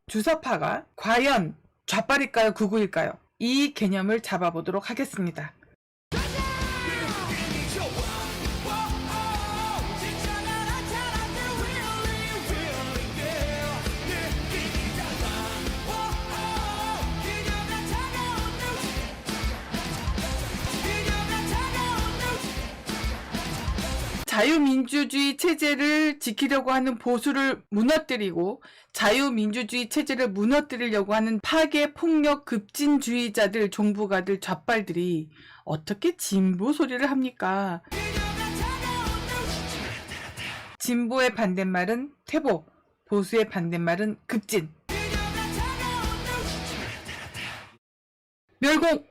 주사파가 과연 좌빨일까요, 극우일까요? 이 개념을 잡아보도록 하겠습니다. 자유민주주의 체제를 지키려고 하는 보수를 무너뜨리고 자유민주주의 체제를 무너뜨리려고 하는 파괴, 폭력, 급진주의자들, 종부가들, 좌빨들이 어떻게 진보 소리를 합니까? 진보의 반대말은 퇴보, 보수의 반대말은 급진. 멸공!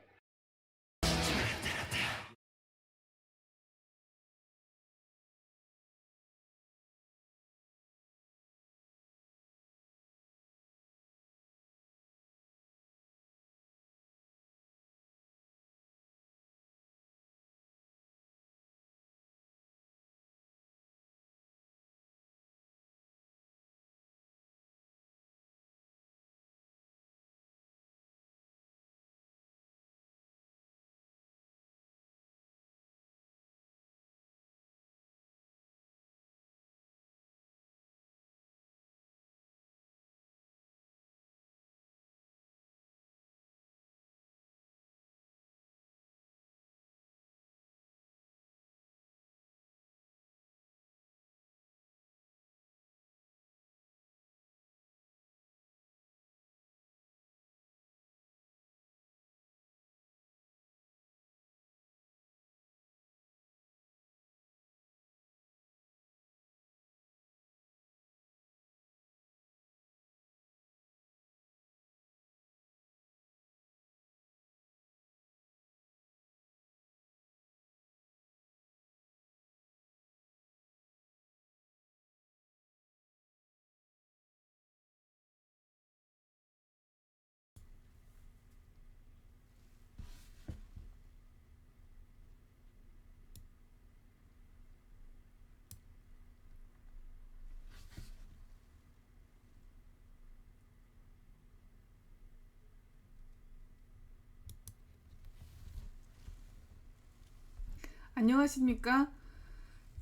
안녕하십니까?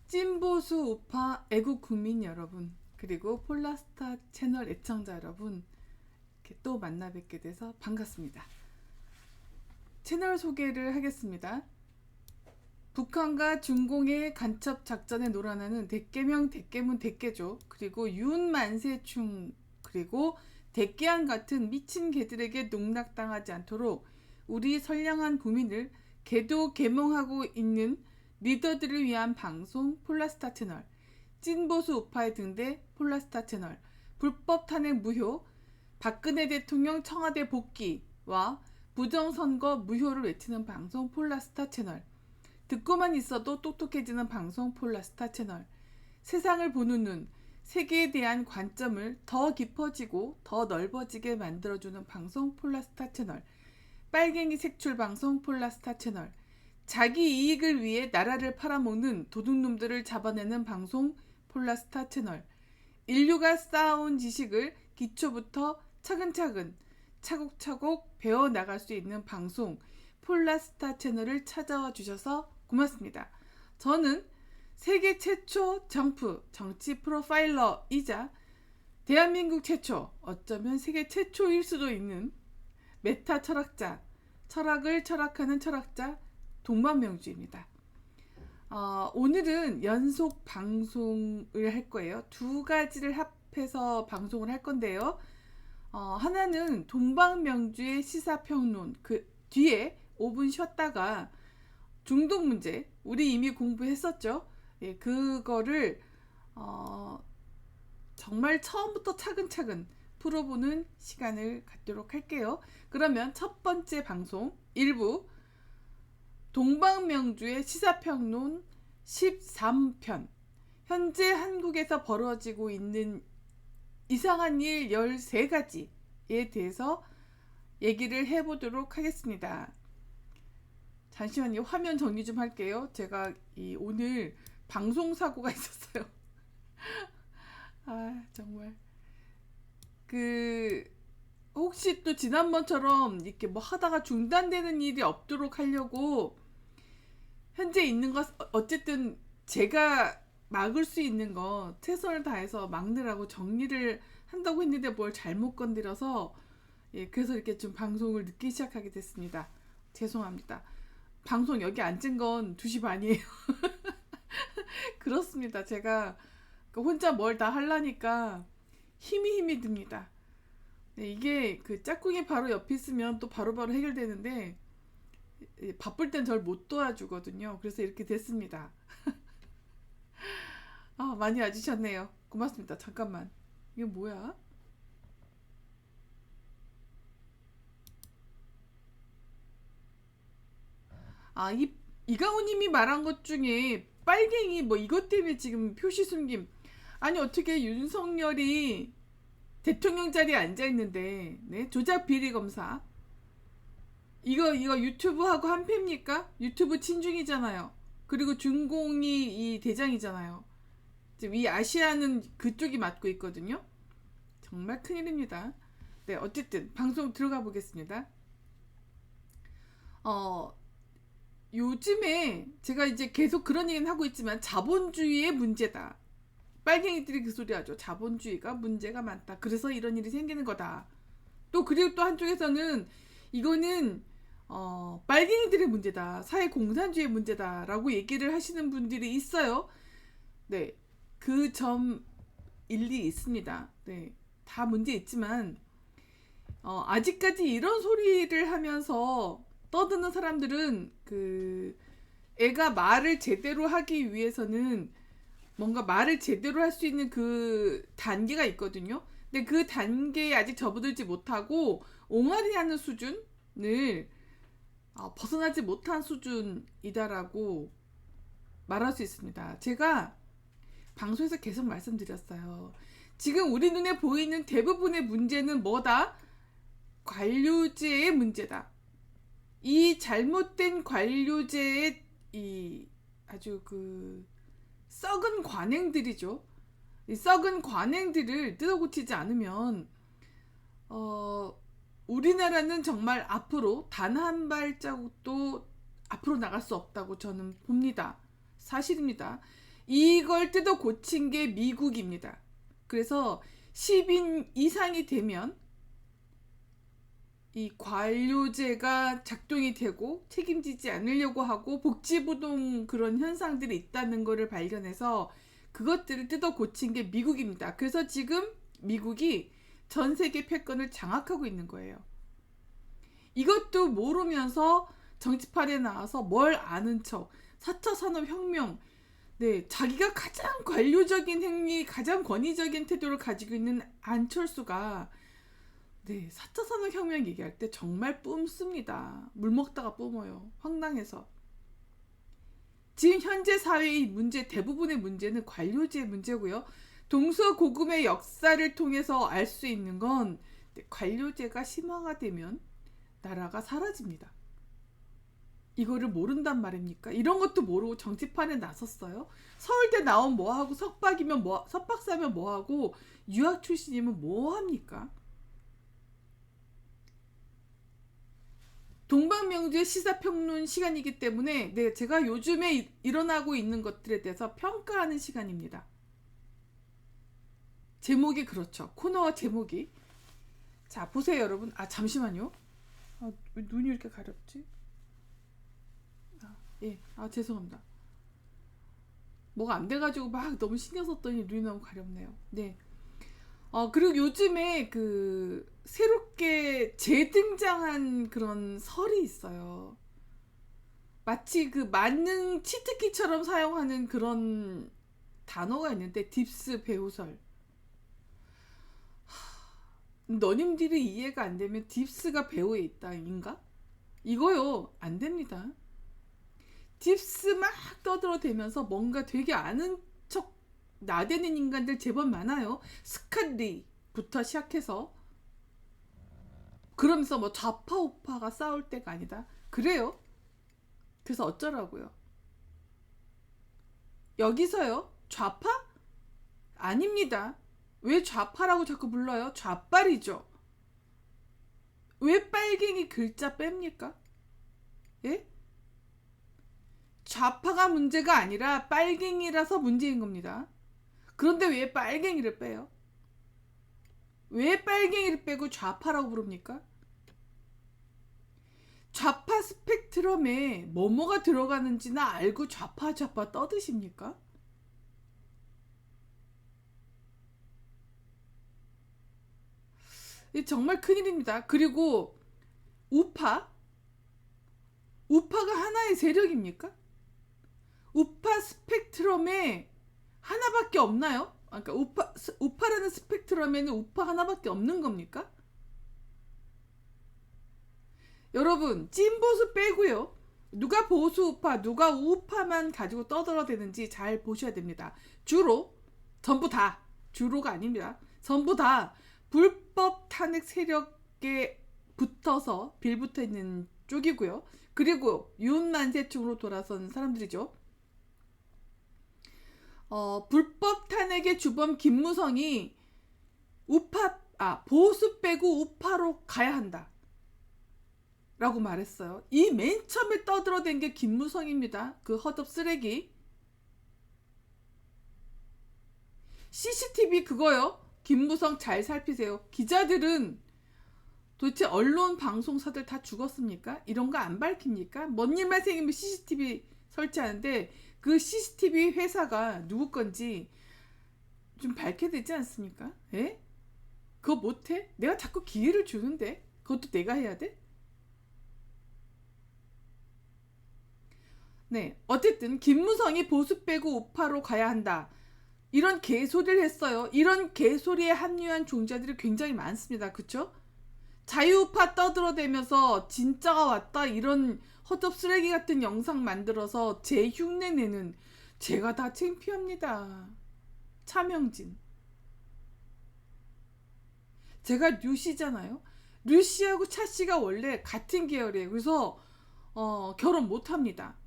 찐보수 우파 애국 국민 여러분, 그리고 폴라스타 채널 애청자 여러분, 이렇게 또 만나 뵙게 돼서 반갑습니다. 채널 소개를 하겠습니다. 북한과 중공의 간첩 작전에 놀아나는 대깨명, 대깨문, 대깨조, 그리고 윤만세충, 그리고 대깨안 같은 미친 개들에게 농락당하지 않도록 우리 선량한 국민을 개도 계몽하고 있는 리더들을 위한 방송 폴라스타 채널, 찐보수 우파의 등대 폴라스타 채널, 불법 탄핵 무효, 박근혜 대통령 청와대 복귀와 부정선거 무효를 외치는 방송 폴라스타 채널, 듣고만 있어도 똑똑해지는 방송 폴라스타 채널, 세상을 보는 눈, 세계에 대한 관점을 더 깊어지고 더 넓어지게 만들어주는 방송 폴라스타 채널, 빨갱이 색출 방송 폴라스타 채널, 자기 이익을 위해 나라를 팔아먹는 도둑놈들을 잡아내는 방송 폴라스타 채널, 인류가 쌓아온 지식을 기초부터 차근차근 차곡차곡 배워나갈 수 있는 방송 폴라스타 채널을 찾아와 주셔서 고맙습니다. 저는 세계 최초 정치 프로파일러이자 대한민국 최초, 어쩌면 세계 최초일 수도 있는 메타 철학자, 철학을 철학하는 철학자 동방명주입니다. 오늘은 연속 방송을 할 거예요. 두 가지를 합해서 방송을 할 건데요. 하나는 동방명주의 시사평론, 그 뒤에 5분 쉬었다가 중독 문제, 우리 이미 공부했었죠. 예, 그거를 정말 처음부터 차근차근 풀어보는 시간을 갖도록 할게요. 그러면 첫 번째 방송 1부 동방명주의 시사평론 13편, 현재 한국에서 벌어지고 있는 이상한 일 13가지에 대해서 얘기를 해보도록 하겠습니다. 잠시만요. 화면 정리 좀 할게요. 제가 오늘 방송 사고가 있었어요. 아, 정말. 그 혹시 또 지난번처럼 이렇게 뭐 하다가 중단되는 일이 없도록 하려고 현재 있는 것 어쨌든 제가 막을 수 있는 거 최선을 다해서 막느라고 정리를 한다고 했는데 뭘 잘못 건드려서 예, 그래서 이렇게 좀 방송을 늦게 시작하게 됐습니다. 죄송합니다. 방송 여기 앉은 건 2시 반이에요. 그렇습니다. 제가 혼자 뭘 다 하려니까 힘이 듭니다. 네, 이게 그 짝꿍이 바로 옆에 있으면 또 바로바로 해결되는데 바쁠 땐 절 못 도와주거든요. 그래서 이렇게 됐습니다. 아, 많이 와주셨네요. 고맙습니다. 잠깐만. 이게 뭐야? 아, 이강호님이 말한 것 중에 빨갱이 뭐 이것 때문에 지금 표시 숨김. 아니 어떻게 윤석열이 대통령 자리에 앉아 있는데 네? 조작 비리 검사 이거 유튜브하고 한패입니까? 유튜브 친중이잖아요. 그리고 중공이 이 대장이잖아요. 지금 이 아시아는 그쪽이 맡고 있거든요. 정말 큰일입니다. 네, 어쨌든 방송 들어가 보겠습니다. 요즘에 제가 이제 계속 그런 얘기는 하고 있지만 자본주의의 문제다. 빨갱이들이 그 소리 하죠. 자본주의가 문제가 많다. 그래서 이런 일이 생기는 거다. 또 그리고 또 한쪽에서는 이거는 빨갱이들의 문제다. 사회공산주의의 문제다라고 얘기를 하시는 분들이 있어요. 네, 그 점 일리 있습니다. 네, 다 문제 있지만 아직까지 이런 소리를 하면서 떠드는 사람들은 그 애가 말을 제대로 하기 위해서는 뭔가 말을 제대로 할 수 있는 그 단계가 있거든요. 근데 그 단계에 아직 접어들지 못하고 옹알이 하는 수준을 벗어나지 못한 수준이다라고 말할 수 있습니다. 제가 방송에서 계속 말씀드렸어요. 지금 우리 눈에 보이는 대부분의 문제는 뭐다? 관료제의 문제다. 이 잘못된 관료제의 이 아주 그 썩은 관행들이죠. 이 썩은 관행들을 뜯어고치지 않으면 우리나라는 정말 앞으로 단 한 발자국도 앞으로 나갈 수 없다고 저는 봅니다. 사실입니다. 이걸 뜯어고친 게 미국입니다. 그래서 10인 이상이 되면 이 관료제가 작동이 되고 책임지지 않으려고 하고 복지부동 그런 현상들이 있다는 것을 발견해서 그것들을 뜯어 고친 게 미국입니다. 그래서 지금 미국이 전 세계 패권을 장악하고 있는 거예요. 이것도 모르면서 정치판에 나와서 뭘 아는 척 4차 산업혁명 네, 자기가 가장 관료적인 행위, 가장 권위적인 태도를 가지고 있는 안철수가 네, 4차 산업혁명 얘기할 때 정말 뿜습니다. 물 먹다가 뿜어요. 황당해서. 지금 현재 사회의 문제, 대부분의 문제는 관료제의 문제고요. 동서고금의 역사를 통해서 알 수 있는 건 관료제가 심화가 되면 나라가 사라집니다. 이거를 모른단 말입니까? 이런 것도 모르고 정치판에 나섰어요. 서울대 나온 뭐하고 석박이면 석박사면 뭐하고 유학 출신이면 뭐합니까? 동방명주의 시사평론 시간이기 때문에 네, 제가 요즘에 일어나고 있는 것들에 대해서 평가하는 시간입니다. 제목이 그렇죠. 코너 제목이. 자, 보세요 여러분. 잠시만요. 왜 눈이 이렇게 가렵지? 예, 죄송합니다. 뭐가 안 돼가지고 막 너무 신경 썼더니 눈이 너무 가렵네요. 네. 그리고 요즘에 그 새롭게 재등장한 그런 설이 있어요. 마치 그 만능 치트키처럼 사용하는 그런 단어가 있는데 딥스 배우설. 너님들이 이해가 안 되면 딥스가 배우에 있다인가? 이거요 안 됩니다. 딥스 막 떠들어대면서 뭔가 되게 아는 척 나대는 인간들 제법 많아요. 스칼리부터 시작해서 그러면서 뭐 좌파 우파가 싸울 때가 아니다. 그래요? 그래서 어쩌라고요? 여기서요? 좌파? 아닙니다. 왜 좌파라고 자꾸 불러요? 좌빨이죠. 왜 빨갱이 글자 뺍니까? 예? 좌파가 문제가 아니라 빨갱이라서 문제인 겁니다. 그런데 왜 빨갱이를 빼요? 왜 빨갱이를 빼고 좌파라고 부릅니까? 좌파 스펙트럼에 뭐뭐가 들어가는지나 알고 좌파 떠드십니까? 정말 큰일입니다. 그리고 우파? 우파가 하나의 세력입니까? 우파 스펙트럼에 하나밖에 없나요? 그러니까 우파라는 스펙트럼에는 우파 하나밖에 없는 겁니까? 여러분, 찐보수 빼고요. 누가 보수우파, 누가 우파만 가지고 떠들어대는지 잘 보셔야 됩니다. 주로, 전부 다, 주로가 아닙니다. 전부 다 불법 탄핵 세력에 붙어서 빌붙어 있는 쪽이고요. 그리고 윤만세층으로 돌아선 사람들이죠. 불법 탄핵의 주범 김무성이 보수 빼고 우파로 가야 한다 라고 말했어요. 이 맨 처음에 떠들어댄 게 김무성입니다. 그 헛업 쓰레기. CCTV 그거요. 김무성 잘 살피세요. 기자들은 도대체 언론 방송사들 다 죽었습니까? 이런 거 안 밝힙니까? 뭔 일만 생기면 CCTV 설치하는데 그 CCTV 회사가 누구 건지 좀 밝혀야 되지 않습니까? 에? 그거 못해? 내가 자꾸 기회를 주는데 그것도 내가 해야 돼? 네, 어쨌든 김무성이 보수 빼고 우파로 가야 한다. 이런 개소리를 했어요. 이런 개소리에 합류한 종자들이 굉장히 많습니다. 그쵸? 자유우파 떠들어대면서 진짜가 왔다 이런 헛업 쓰레기 같은 영상 만들어서 제 흉내 내는 제가 다 창피합니다. 차명진. 제가 류씨잖아요. 류씨하고 차씨가 원래 같은 계열이에요. 그래서 결혼 못합니다.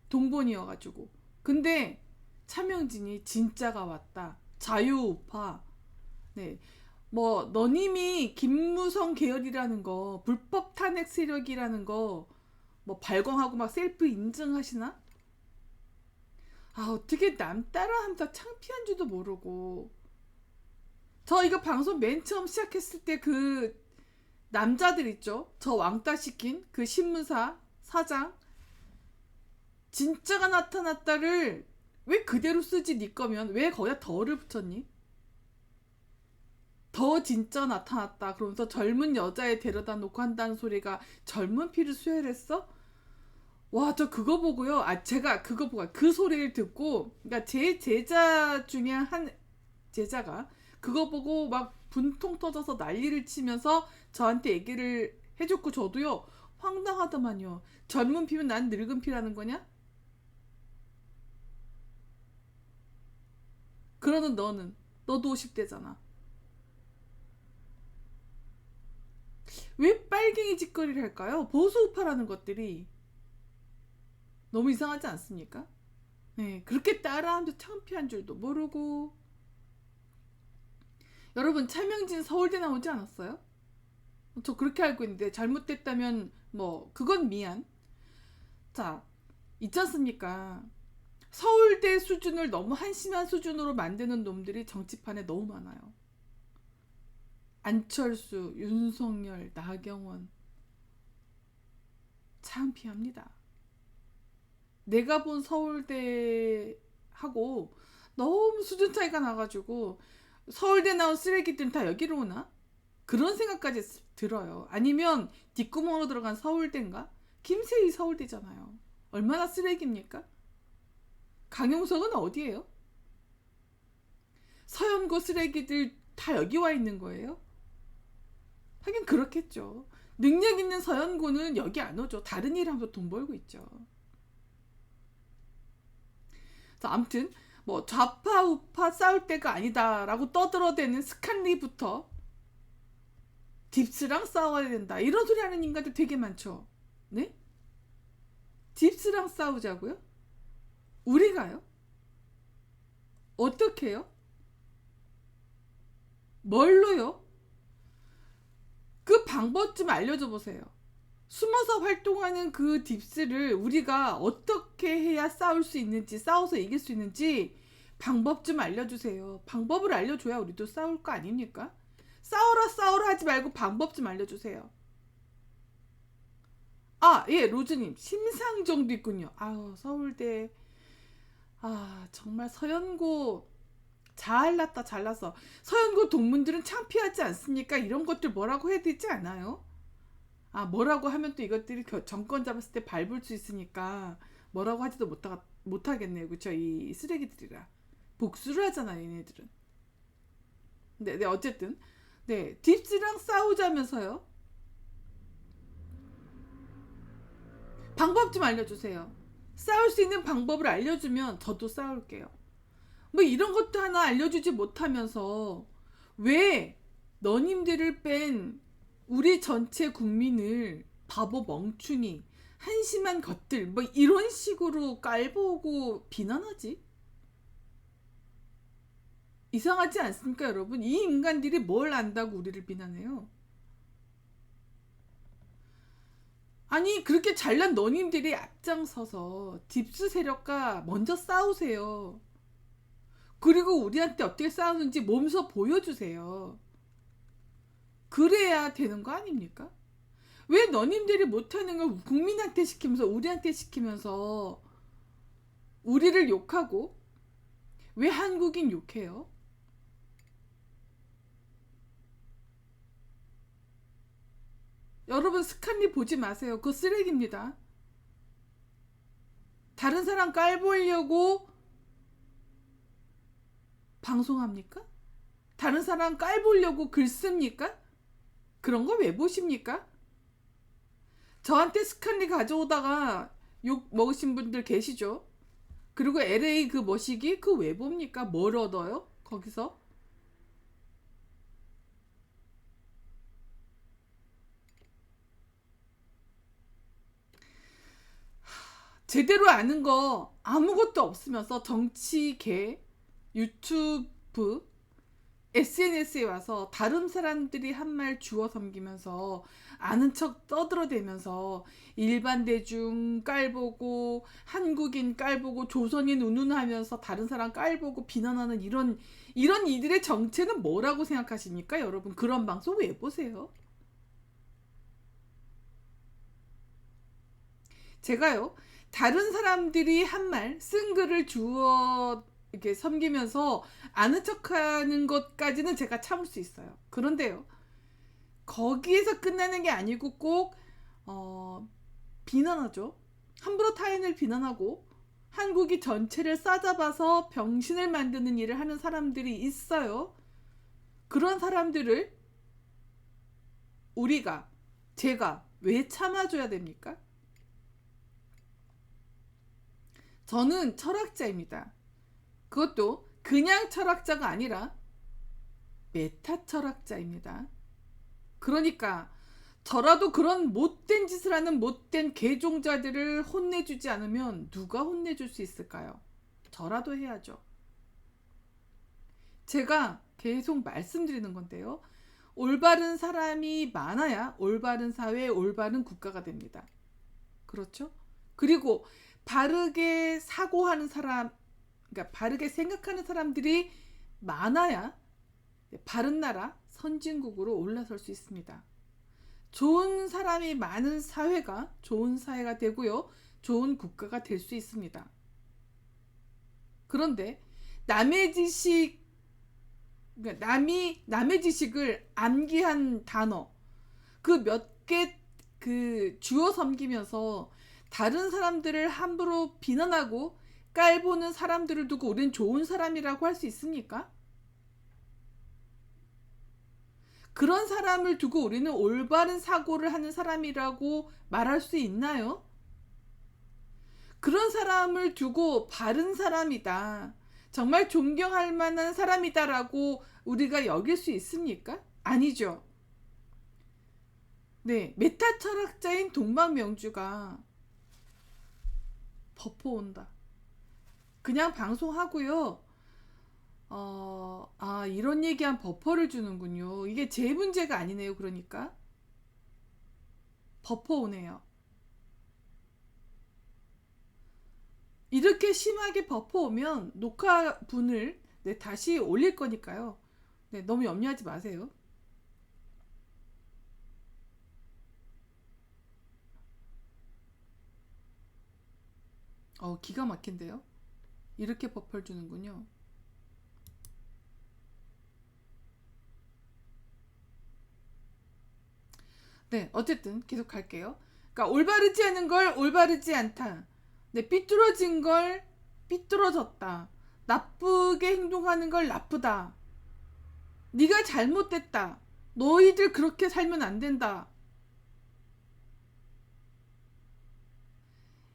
동본이어가지고. 근데 차명진이 진짜가 왔다. 자유우파. 네. 뭐 너님이 김무성 계열이라는 거 불법 탄핵 세력이라는 거 뭐 발광하고 막 셀프 인증하시나? 어떻게 남 따라한다 창피한 줄도 모르고. 저 이거 방송 맨 처음 시작했을 때 그 남자들 있죠? 저 왕따 시킨 그 신문사 사장 진짜가 나타났다를 왜 그대로 쓰지 니 거면 왜 거기다 더를 붙였니? 더 진짜 나타났다 그러면서 젊은 여자애 데려다 놓고 한다는 소리가 젊은 피를 수혈했어? 와, 저 그거 보고요. 제가 그거 보고 그 소리를 듣고 그러니까 제 제자 중에 한 제자가 그거 보고 막 분통 터져서 난리를 치면서 저한테 얘기를 해줬고 저도요 황당하더만요. 젊은 피면 난 늙은 피라는 거냐? 그러는 너도 50대잖아. 왜 빨갱이 짓거리를 할까요? 보수우파라는 것들이 너무 이상하지 않습니까? 네, 그렇게 따라하면서 창피한 줄도 모르고. 여러분, 차명진 서울대 나오지 않았어요? 저 그렇게 알고 있는데 잘못됐다면 뭐 그건 미안. 자, 있지 않습니까? 서울대 수준을 너무 한심한 수준으로 만드는 놈들이 정치판에 너무 많아요. 안철수, 윤석열, 나경원. 창피합니다. 내가 본 서울대하고 너무 수준 차이가 나가지고 서울대 나온 쓰레기들은 다 여기로 오나? 그런 생각까지 들어요. 아니면 뒷구멍으로 들어간 서울대인가? 김세희 서울대잖아요. 얼마나 쓰레기입니까? 강용석은 어디예요? 서연고 쓰레기들 다 여기 와 있는 거예요? 하긴 그렇겠죠. 능력 있는 서연고는 여기 안 오죠. 다른 일 하면서 돈 벌고 있죠. 아무튼 뭐 좌파 우파 싸울 때가 아니다라고 떠들어대는 스칸리부터 딥스랑 싸워야 된다 이런 소리 하는 인간들 되게 많죠. 네? 딥스랑 싸우자고요? 우리가요? 어떻게 해요? 뭘로요? 그 방법 좀 알려줘 보세요. 숨어서 활동하는 그 딥스를 우리가 어떻게 해야 싸울 수 있는지, 싸워서 이길 수 있는지 방법 좀 알려주세요. 방법을 알려줘야 우리도 싸울 거 아닙니까? 싸우라 하지 말고 방법 좀 알려주세요. 아, 예, 로즈님, 심상정도 있군요. 아유, 서울대. 아, 정말 서연고 잘났어. 서연고 동문들은 창피하지 않습니까? 이런 것들 뭐라고 해야 되지 않아요? 아, 뭐라고 하면 또 이것들이 정권 잡았을 때 밟을 수 있으니까 뭐라고 하지도 못하겠네요. 그쵸? 이 쓰레기들이라. 복수를 하잖아요, 얘네들은. 네, 어쨌든. 네, 딥스랑 싸우자면서요. 방법 좀 알려주세요. 싸울 수 있는 방법을 알려주면 저도 싸울게요. 뭐 이런 것도 하나 알려주지 못하면서 왜 너님들을 뺀 우리 전체 국민을 바보 멍충이 한심한 것들 뭐 이런 식으로 깔보고 비난하지? 이상하지 않습니까, 여러분? 이 인간들이 뭘 안다고 우리를 비난해요? 아니, 그렇게 잘난 너님들이 앞장서서 딥스 세력과 먼저 싸우세요. 그리고 우리한테 어떻게 싸우는지 몸소 보여주세요. 그래야 되는 거 아닙니까? 왜 너님들이 못하는 걸 국민한테 시키면서 우리한테 시키면서 우리를 욕하고 왜 한국인 욕해요? 여러분 스칸리 보지 마세요. 그거 쓰레기입니다. 다른 사람 깔보려고 방송합니까? 다른 사람 깔보려고 글 씁니까? 그런 거 왜 보십니까? 저한테 스칸리 가져오다가 욕 먹으신 분들 계시죠? 그리고 LA 그 머시기 그 왜 봅니까? 뭘 얻어요? 거기서? 제대로 아는 거 아무것도 없으면서 정치계, 유튜브, SNS에 와서 다른 사람들이 한 말 주워 섬기면서 아는 척 떠들어대면서 일반 대중 깔보고 한국인 깔보고 조선인 운운하면서 다른 사람 깔보고 비난하는 이런 이들의 정체는 뭐라고 생각하십니까? 여러분 그런 방송 왜 보세요? 제가요 다른 사람들이 한 말 쓴 글을 주워 이렇게 섬기면서 아는 척하는 것까지는 제가 참을 수 있어요. 그런데요 거기에서 끝나는 게 아니고 꼭 비난하죠. 함부로 타인을 비난하고 한국이 전체를 싸잡아서 병신을 만드는 일을 하는 사람들이 있어요. 그런 사람들을 제가 왜 참아줘야 됩니까? 저는 철학자입니다. 그것도 그냥 철학자가 아니라 메타 철학자입니다. 그러니까 저라도 그런 못된 짓을 하는 못된 개종자들을 혼내주지 않으면 누가 혼내줄 수 있을까요? 저라도 해야죠. 제가 계속 말씀드리는 건데요. 올바른 사람이 많아야 올바른 사회, 올바른 국가가 됩니다. 그렇죠? 그리고 바르게 사고하는 사람, 그러니까 바르게 생각하는 사람들이 많아야 바른 나라, 선진국으로 올라설 수 있습니다. 좋은 사람이 많은 사회가 좋은 사회가 되고요. 좋은 국가가 될 수 있습니다. 그런데 남의 지식, 그러니까 남의 지식을 암기한 단어, 그 몇 개 주워 섬기면서 다른 사람들을 함부로 비난하고 깔보는 사람들을 두고 우린 좋은 사람이라고 할 수 있습니까? 그런 사람을 두고 우리는 올바른 사고를 하는 사람이라고 말할 수 있나요? 그런 사람을 두고 바른 사람이다. 정말 존경할 만한 사람이다라고 우리가 여길 수 있습니까? 아니죠. 네, 메타 철학자인 동방명주가 버퍼 온다. 그냥 방송하고요. 이런 얘기한 버퍼를 주는군요. 이게 제 문제가 아니네요. 그러니까 버퍼 오네요. 이렇게 심하게 버퍼 오면 녹화분을 네, 다시 올릴 거니까요. 네, 너무 염려하지 마세요. 기가 막힌데요. 이렇게 버퍼를 주는군요. 네, 어쨌든 계속 갈게요. 그러니까 올바르지 않은 걸 올바르지 않다. 네, 삐뚤어진 걸 삐뚤어졌다. 나쁘게 행동하는 걸 나쁘다. 네가 잘못됐다. 너희들 그렇게 살면 안 된다.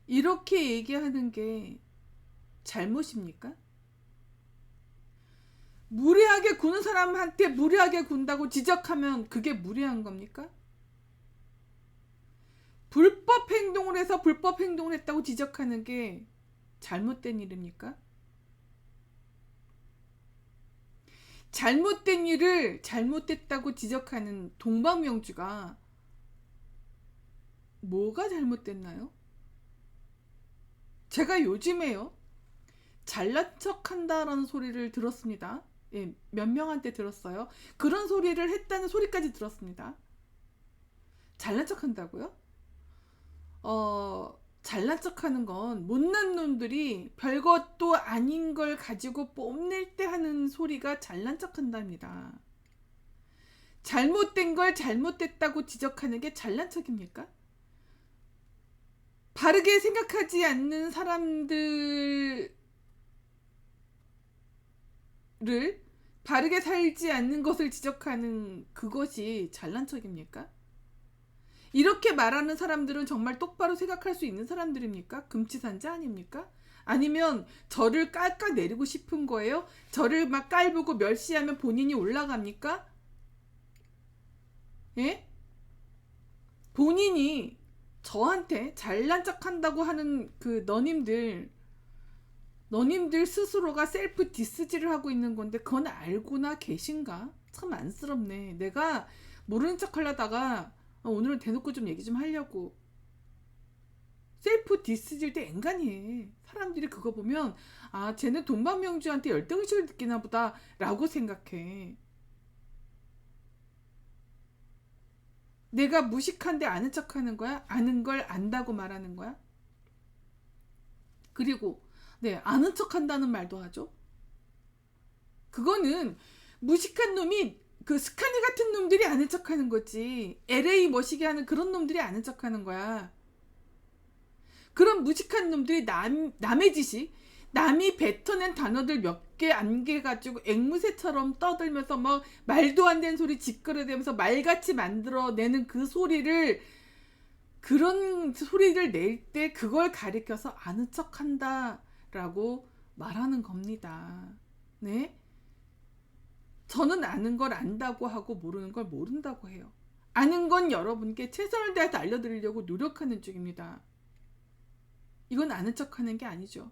이렇게 얘기하는 게 잘못입니까? 무례하게 구는 사람한테 무례하게 군다고 지적하면 그게 무례한 겁니까? 불법 행동을 해서 불법 행동을 했다고 지적하는 게 잘못된 일입니까? 잘못된 일을 잘못됐다고 지적하는 동방명주가 뭐가 잘못됐나요? 제가 요즘에요, 잘난 척 한다라는 소리를 들었습니다. 예, 몇 명한테 들었어요. 그런 소리를 했다는 소리까지 들었습니다. 잘난 척 한다고요? 잘난 척 하는 건 못난 놈들이 별것도 아닌 걸 가지고 뽐낼 때 하는 소리가 잘난 척 한답니다. 잘못된 걸 잘못됐다고 지적하는 게 잘난 척입니까? 바르게 생각하지 않는 사람들을 바르게 살지 않는 것을 지적하는 그것이 잘난 척입니까? 이렇게 말하는 사람들은 정말 똑바로 생각할 수 있는 사람들입니까? 금치산자 아닙니까? 아니면 저를 깎아내리고 싶은 거예요? 저를 막 깔보고 멸시하면 본인이 올라갑니까? 예? 본인이 저한테 잘난 척 한다고 하는 그 너님들 스스로가 셀프 디스질을 하고 있는 건데 그건 알고나 계신가? 참 안쓰럽네. 내가 모르는 척 하려다가 오늘은 대놓고 좀 얘기 좀 하려고. 셀프 디스질 때 앵간히 해. 사람들이 그거 보면 쟤는 동방명주한테 열등의식을 느끼나 보다 라고 생각해. 내가 무식한데 아는 척 하는 거야? 아는 걸 안다고 말하는 거야? 그리고 네, 아는 척 한다는 말도 하죠. 그거는 무식한 놈이 그 스카니 같은 놈들이 아는 척 하는 거지. LA 멋이게 하는 그런 놈들이 아는 척 하는 거야. 그런 무식한 놈들이 남의 지식, 남이 뱉어낸 단어들 몇 개 안개가지고 앵무새처럼 떠들면서 막 말도 안 되는 소리 짓거려대면서 말같이 만들어내는 그 소리를, 그런 소리를 낼 때 그걸 가리켜서 아는 척 한다라고 말하는 겁니다. 네? 저는 아는 걸 안다고 하고 모르는 걸 모른다고 해요. 아는 건 여러분께 최선을 다해서 알려드리려고 노력하는 중입니다. 이건 아는 척 하는 게 아니죠.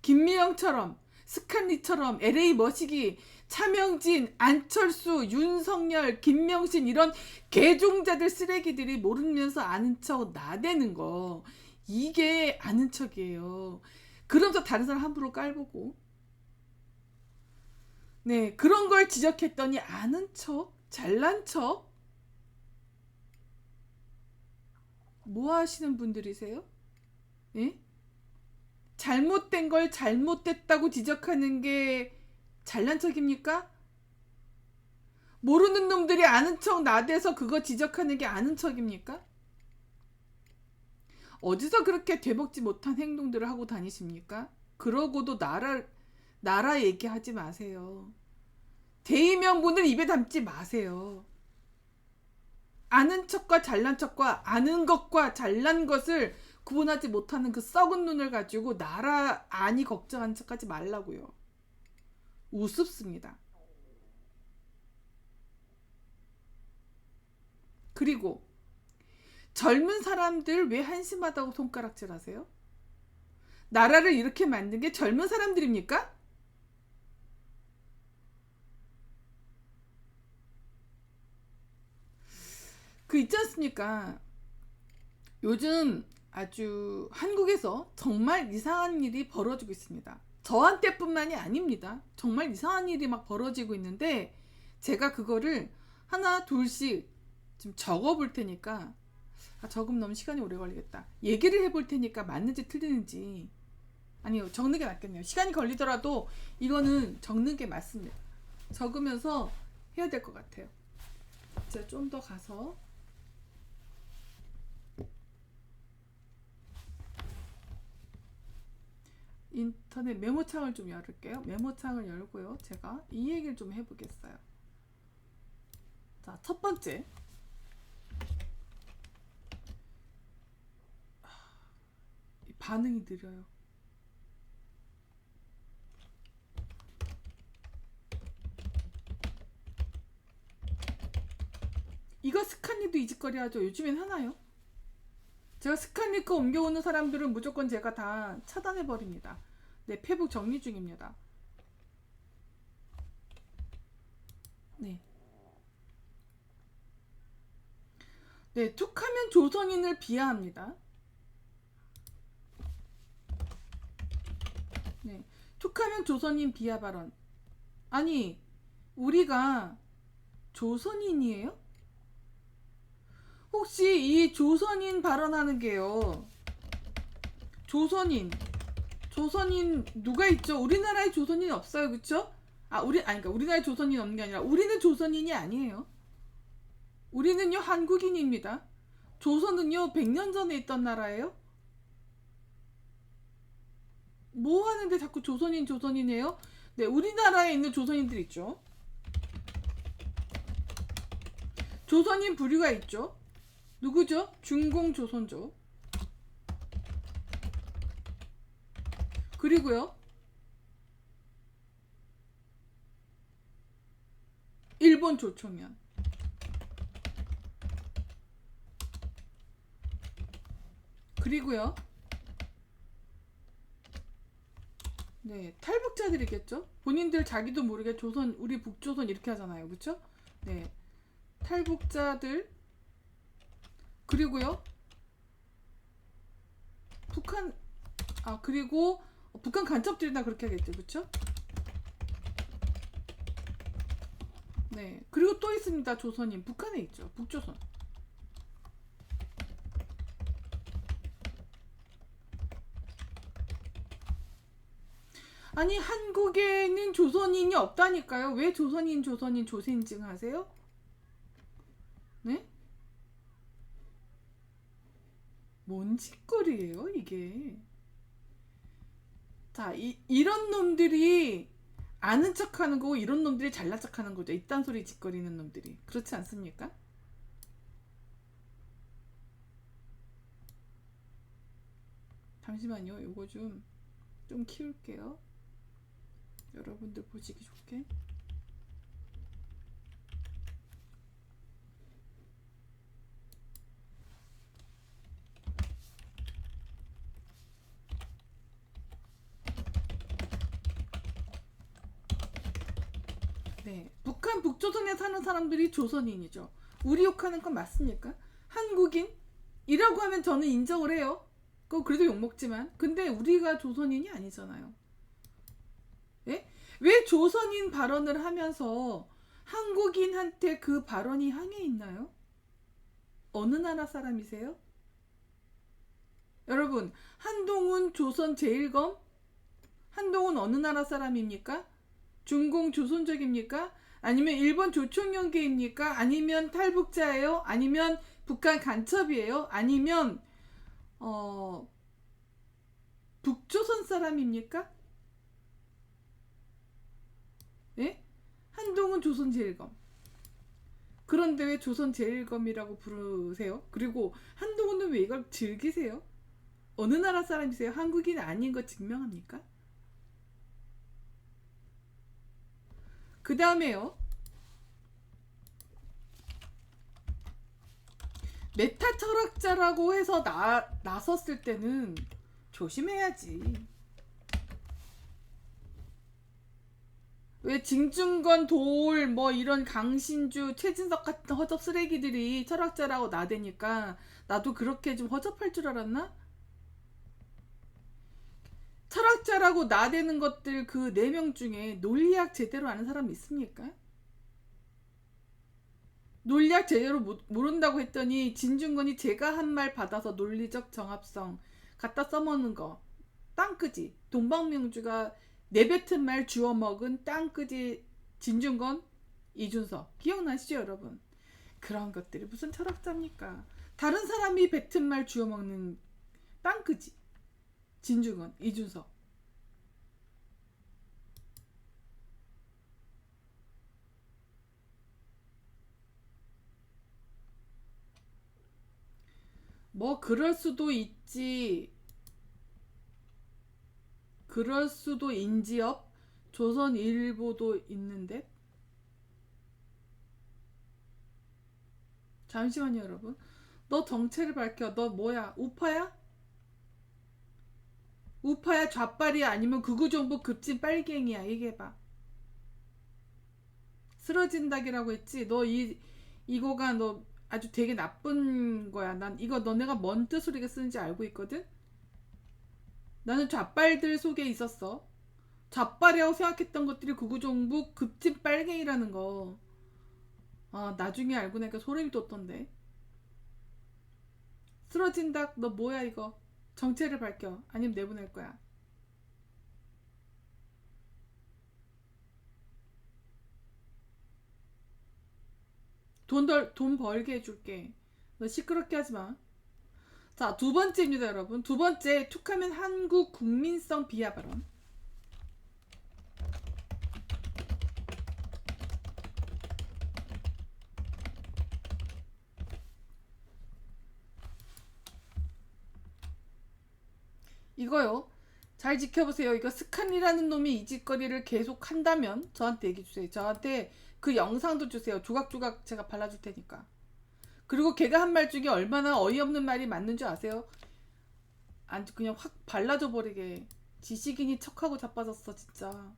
김미영처럼, 스칸리처럼, LA 머시기, 차명진, 안철수, 윤석열, 김명신 이런 개종자들 쓰레기들이 모르면서 아는 척 나대는 거, 이게 아는 척이에요. 그러면서 다른 사람 함부로 깔보고, 네, 그런 걸 지적했더니 아는 척, 잘난 척, 뭐 하시는 분들이세요? 예? 잘못된 걸 잘못됐다고 지적하는 게 잘난 척입니까? 모르는 놈들이 아는 척 나대서 그거 지적하는 게 아는 척입니까? 어디서 그렇게 되먹지 못한 행동들을 하고 다니십니까? 그러고도 나라 얘기하지 마세요. 대의명분을 입에 담지 마세요. 아는 척과 잘난 척과 아는 것과 잘난 것을 구분하지 못하는 그 썩은 눈을 가지고 나라 아니 걱정한 척하지 말라고요. 우습습니다. 그리고 젊은 사람들 왜 한심하다고 손가락질 하세요? 나라를 이렇게 만든 게 젊은 사람들입니까? 그 있지 않습니까? 요즘 아주 한국에서 정말 이상한 일이 벌어지고 있습니다. 저한테뿐만이 아닙니다. 정말 이상한 일이 막 벌어지고 있는데 제가 그거를 하나 둘씩 좀 적어 볼 테니까 적으면 너무 시간이 오래 걸리겠다. 얘기를 해볼 테니까 맞는지 틀리는지 아니요 적는 게 낫겠네요. 시간이 걸리더라도 이거는 적는 게 맞습니다. 적으면서 해야 될 것 같아요. 제가 좀 더 가서 인터넷 메모창을 좀 열을게요. 메모창을 열고요. 제가 이 얘기를 좀 해보겠어요. 자, 첫 번째. 반응이 느려요. 이거 스칸리도 이직거리 하죠. 요즘엔 하나요? 제가 스칸리 거 옮겨오는 사람들은 무조건 제가 다 차단해버립니다. 네, 페북 정리 중입니다. 네. 네, 툭하면 조선인을 비하합니다. 네, 툭하면 조선인 비하 발언. 아니, 우리가 조선인이에요? 혹시 이 조선인 발언하는 게요. 조선인 누가 있죠? 우리나라에 조선인 없어요, 그쵸? 그러니까 우리나라에 조선인 없는 게 아니라 우리는 조선인이 아니에요. 우리는요 한국인입니다. 조선은요 100년 전에 있던 나라예요. 뭐 하는데 자꾸 조선인이에요? 네, 우리나라에 있는 조선인들 있죠. 조선인 부류가 있죠. 누구죠? 중공조선조. 그리고요 일본 조총련. 그리고요 네, 탈북자들이겠죠. 본인들 자기도 모르게 조선, 우리 북조선 이렇게 하잖아요, 그쵸? 네, 탈북자들. 그리고요 북한 그리고 북한 간첩들이나 그렇게 하겠죠, 그쵸? 네, 그리고 또 있습니다. 조선인 북한에 있죠. 북조선. 아니 한국에는 조선인이 없다니까요. 왜 조선인 조선인증 하세요? 네? 뭔 짓거리예요 이게. 자, 이런 놈들이 아는 척하는 거고 이런 놈들이 잘난 척하는 거죠. 이딴 소리 짓거리는 놈들이. 그렇지 않습니까? 잠시만요. 이거 좀 키울게요. 여러분들 보시기 좋게. 네, 북한 북조선에 사는 사람들이 조선인이죠. 우리 욕하는 건 맞습니까? 한국인이라고 하면 저는 인정을 해요. 그래도 욕먹지만. 근데 우리가 조선인이 아니잖아요. 예? 왜 조선인 발언을 하면서 한국인한테 그 발언이 향해 있나요? 어느 나라 사람이세요? 여러분, 한동훈 조선 제일검? 한동훈 어느 나라 사람입니까? 중공 조선족입니까? 아니면 일본 조총련계입니까? 아니면 탈북자예요? 아니면 북한 간첩이에요? 아니면 북조선 사람입니까? 예? 한동훈 조선 제일검. 그런데 왜 조선 제일검이라고 부르세요? 그리고 한동훈은 왜 이걸 즐기세요? 어느 나라 사람이세요? 한국인 아닌 거 증명합니까? 그 다음에요. 메타 철학자라고 해서 나섰을 때는 조심해야지. 왜 징중건, 도올, 뭐 이런 강신주, 최진석 같은 허접 쓰레기들이 철학자라고 나대니까 나도 그렇게 좀 허접할 줄 알았나? 철학자라고 나대는 것들 그 4명 중에 논리학 제대로 아는 사람 있습니까? 논리학 제대로 모른다고 했더니 진중권이 제가 한 말 받아서 논리적 정합성 갖다 써먹는 거 땅끄지. 동방명주가 내뱉은 말 주워먹은 땅끄지. 진중권, 이준석 기억나시죠 여러분? 그런 것들이 무슨 철학자입니까? 다른 사람이 뱉은 말 주워먹는 땅끄지. 진중권, 이준석. 뭐 그럴 수도 있지. 그럴 수도 인지업. 조선일보도 있는데. 잠시만요 여러분. 너 정체를 밝혀. 너 뭐야? 우파야? 우파야? 좌빨이야? 아니면 극우정부 급진 빨갱이야? 얘기해봐. 쓰러진다기라고 했지? 너 이거가 너 아주 되게 나쁜 거야. 난 이거 너네가 뭔 뜻으로 이게 쓰는지 알고 있거든? 나는 좌빨들 속에 있었어. 좌빨이라고 생각했던 것들이 극우정부 급진 빨갱이라는 거. 아, 나중에 알고 나니까 소름이 돋던데. 쓰러진다. 너 뭐야 이거? 정체를 밝혀. 아니면 내보낼 거야. 돈 벌게 해줄게. 너 시끄럽게 하지 마. 자, 2번째입니다, 여러분. 2번째, 툭하면 한국 국민성 비하 발언. 이거요. 잘 지켜보세요. 이거 스칸이라는 놈이 이 짓거리를 계속 한다면 저한테 얘기 주세요. 저한테 그 영상도 주세요. 조각조각 제가 발라줄 테니까. 그리고 걔가 한 말 중에 얼마나 어이없는 말이 맞는 줄 아세요? 아주 그냥 확 발라줘 버리게. 지식인이 척하고 자빠졌어 진짜.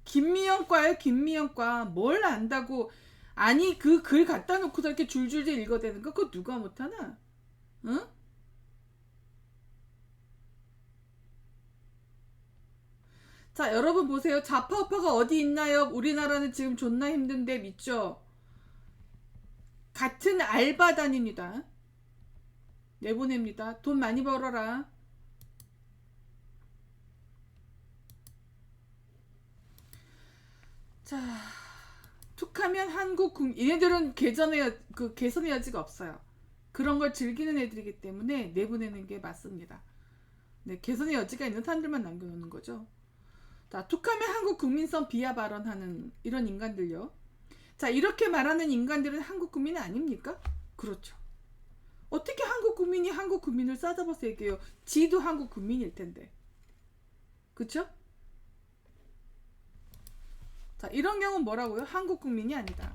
김미영과요. 김미영과. 뭘 안다고. 아니 그 글 갖다 놓고서 이렇게 줄줄줄 읽어대는 거 그거 누가 못하나? 응? 자 여러분 보세요. 좌파우파가 어디 있나요? 우리나라는 지금 존나 힘든데 믿죠? 같은 알바 다닙니다. 내보냅니다. 돈 많이 벌어라. 자, 툭하면 한국 얘네들은 개선의 여지가 없어요. 그런 걸 즐기는 애들이기 때문에 내보내는 게 맞습니다. 네, 개선의 여지가 있는 사람들만 남겨놓는 거죠. 자, 툭하면 한국 국민성 비하 발언하는 이런 인간들요. 자, 이렇게 말하는 인간들은 한국 국민이 아닙니까? 그렇죠. 어떻게 한국 국민이 한국 국민을 싸잡아서 얘기해요? 지도 한국 국민일 텐데. 그쵸? 자, 이런 경우는 뭐라고요? 한국 국민이 아니다.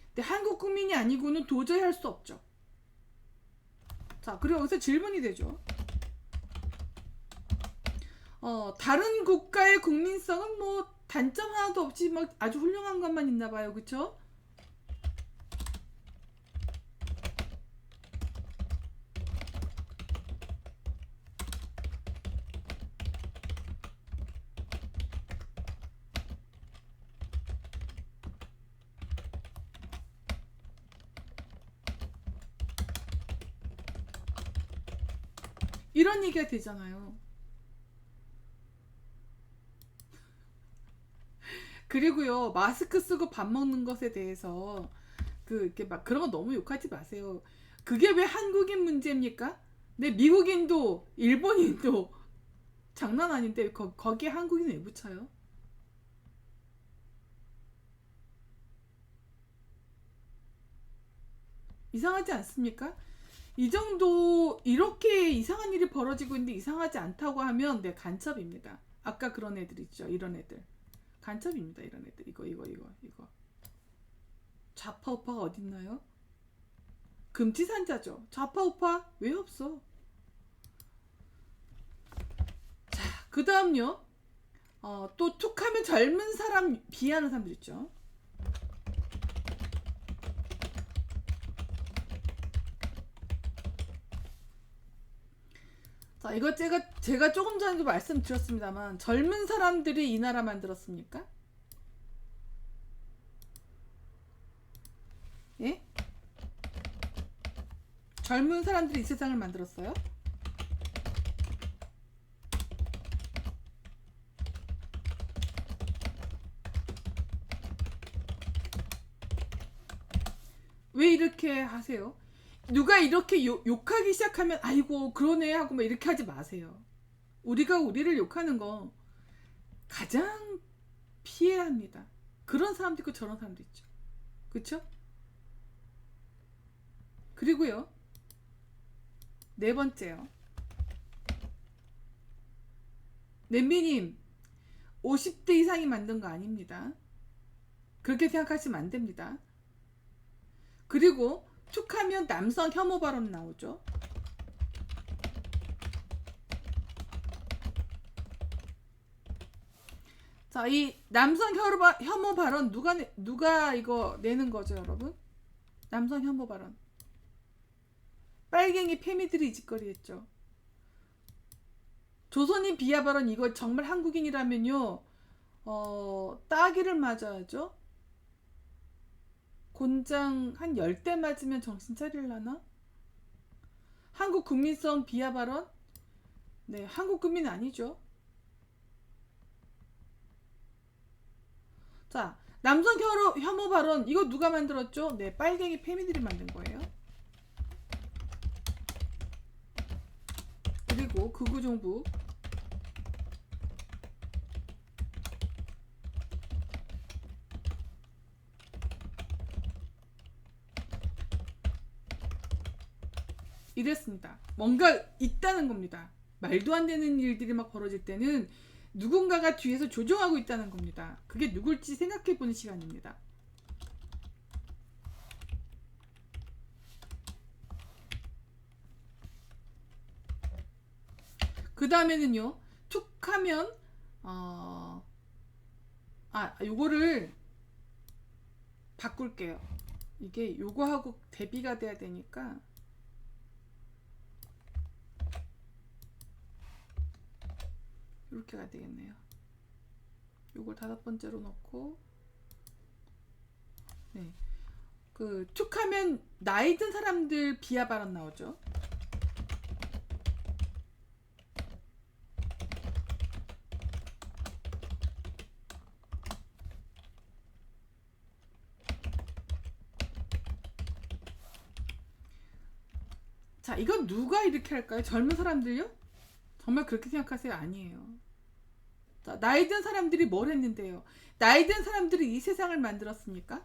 근데 한국 국민이 아니고는 도저히 할 수 없죠. 자, 그리고 여기서 질문이 되죠. 다른 국가의 국민성은 뭐 단점 하나도 없이 막 아주 훌륭한 것만 있나 봐요. 그쵸? 이런 얘기가 되잖아요. 그리고요, 마스크 쓰고 밥 먹는 것에 대해서 이렇게 막 그런 거 너무 욕하지 마세요. 그게 왜 한국인 문제입니까? 네, 미국인도 일본인도 장난 아닌데 거기에 한국인 왜 붙여요? 이상하지 않습니까? 이 정도 이렇게 이상한 일이 벌어지고 있는데 이상하지 않다고 하면 네, 간첩입니다. 아까 그런 애들 있죠. 이런 애들. 간첩입니다. 이런 애들. 이거. 좌파 우파가 어딨나요? 금지산자죠. 좌파 우파 왜 없어? 자, 그 다음요. 또 툭하면 젊은 사람 비하하는 사람들 있죠. 자, 이거 제가 조금 전에도 말씀드렸습니다만 젊은 사람들이 이 나라 만들었습니까? 예? 젊은 사람들이 이 세상을 만들었어요? 왜 이렇게 하세요? 누가 이렇게 욕하기 시작하면 아이고 그러네 하고 막 이렇게 하지 마세요. 우리가 우리를 욕하는 거 가장 피해야 합니다. 그런 사람도 있고 저런 사람도 있죠. 그쵸? 그리고요. 네 번째요. 냄비님 50대 이상이 만든 거 아닙니다. 그렇게 생각하시면 안 됩니다. 그리고 툭하면 남성 혐오 발언 나오죠. 자, 이 남성 혐오 발언 누가 이거 내는 거죠, 여러분? 남성 혐오 발언. 빨갱이 페미들이 짓거리 했죠. 조선인 비하 발언 이거 정말 한국인이라면요. 따기를 맞아야죠. 곤장 한 10대 맞으면 정신 차릴라나? 한국 국민성 비하 발언? 네, 한국 국민 아니죠. 자, 남성 혐오 발언 이거 누가 만들었죠? 네, 빨갱이 페미들이 만든 거예요. 그리고 극우 정부 이랬습니다. 뭔가 있다는 겁니다. 말도 안 되는 일들이 막 벌어질 때는 누군가가 뒤에서 조종하고 있다는 겁니다. 그게 누굴지 생각해보는 시간입니다. 그 다음에는요. 툭하면 요거를 바꿀게요. 이게 요거하고 대비가 돼야 되니까 이렇게 가야 되겠네요. 요걸 5번째로 넣고 네. 그 툭하면 나이 든 사람들 비하 발언 나오죠. 자, 이건 누가 이렇게 할까요? 젊은 사람들요? 정말 그렇게 생각하세요? 아니에요. 자, 나이 든 사람들이 뭘 했는데요? 나이 든 사람들이 이 세상을 만들었습니까?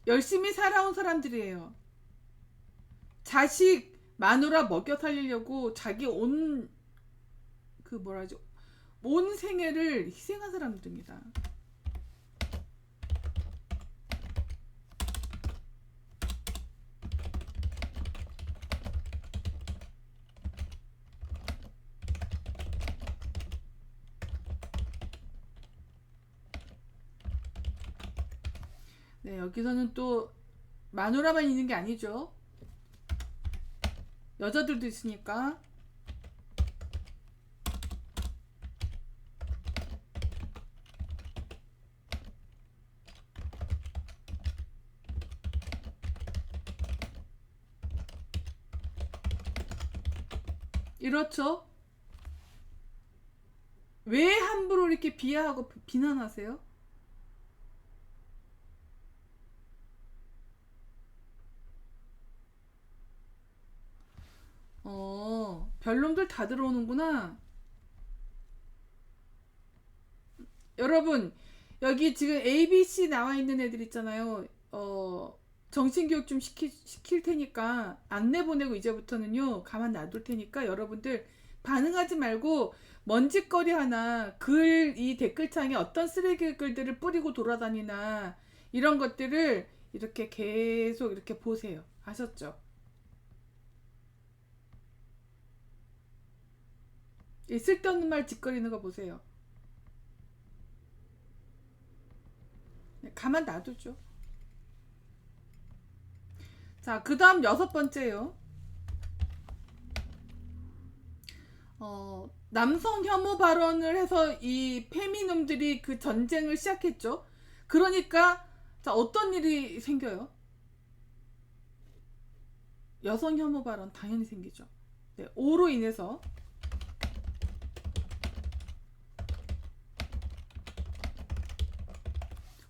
열심히 살아온 사람들이에요. 자식 마누라 먹여 살리려고 자기 온 생애를 희생한 사람들입니다. 네, 여기서는 또 마누라만 있는 게 아니죠. 여자들도 있으니까. 이렇죠? 왜 함부로 이렇게 비하하고 비난하세요? 별놈들 다 들어오는구나. 여러분, 여기 지금 ABC 나와 있는 애들 있잖아요. 정신교육 좀 시킬 테니까 안내 보내고 이제부터는요 가만 놔둘 테니까 여러분들 반응하지 말고 먼지거리 하나 이 댓글창에 어떤 쓰레기 글들을 뿌리고 돌아다니나 이런 것들을 이렇게 계속 이렇게 보세요. 아셨죠? 이 쓸데없는 말 짓거리는 거 보세요. 가만 놔두죠. 자, 그 다음 6번째요. 남성 혐오 발언을 해서 이 페미놈들이 그 전쟁을 시작했죠. 그러니까 자, 어떤 일이 생겨요? 여성 혐오 발언 당연히 생기죠. 네, 오로 인해서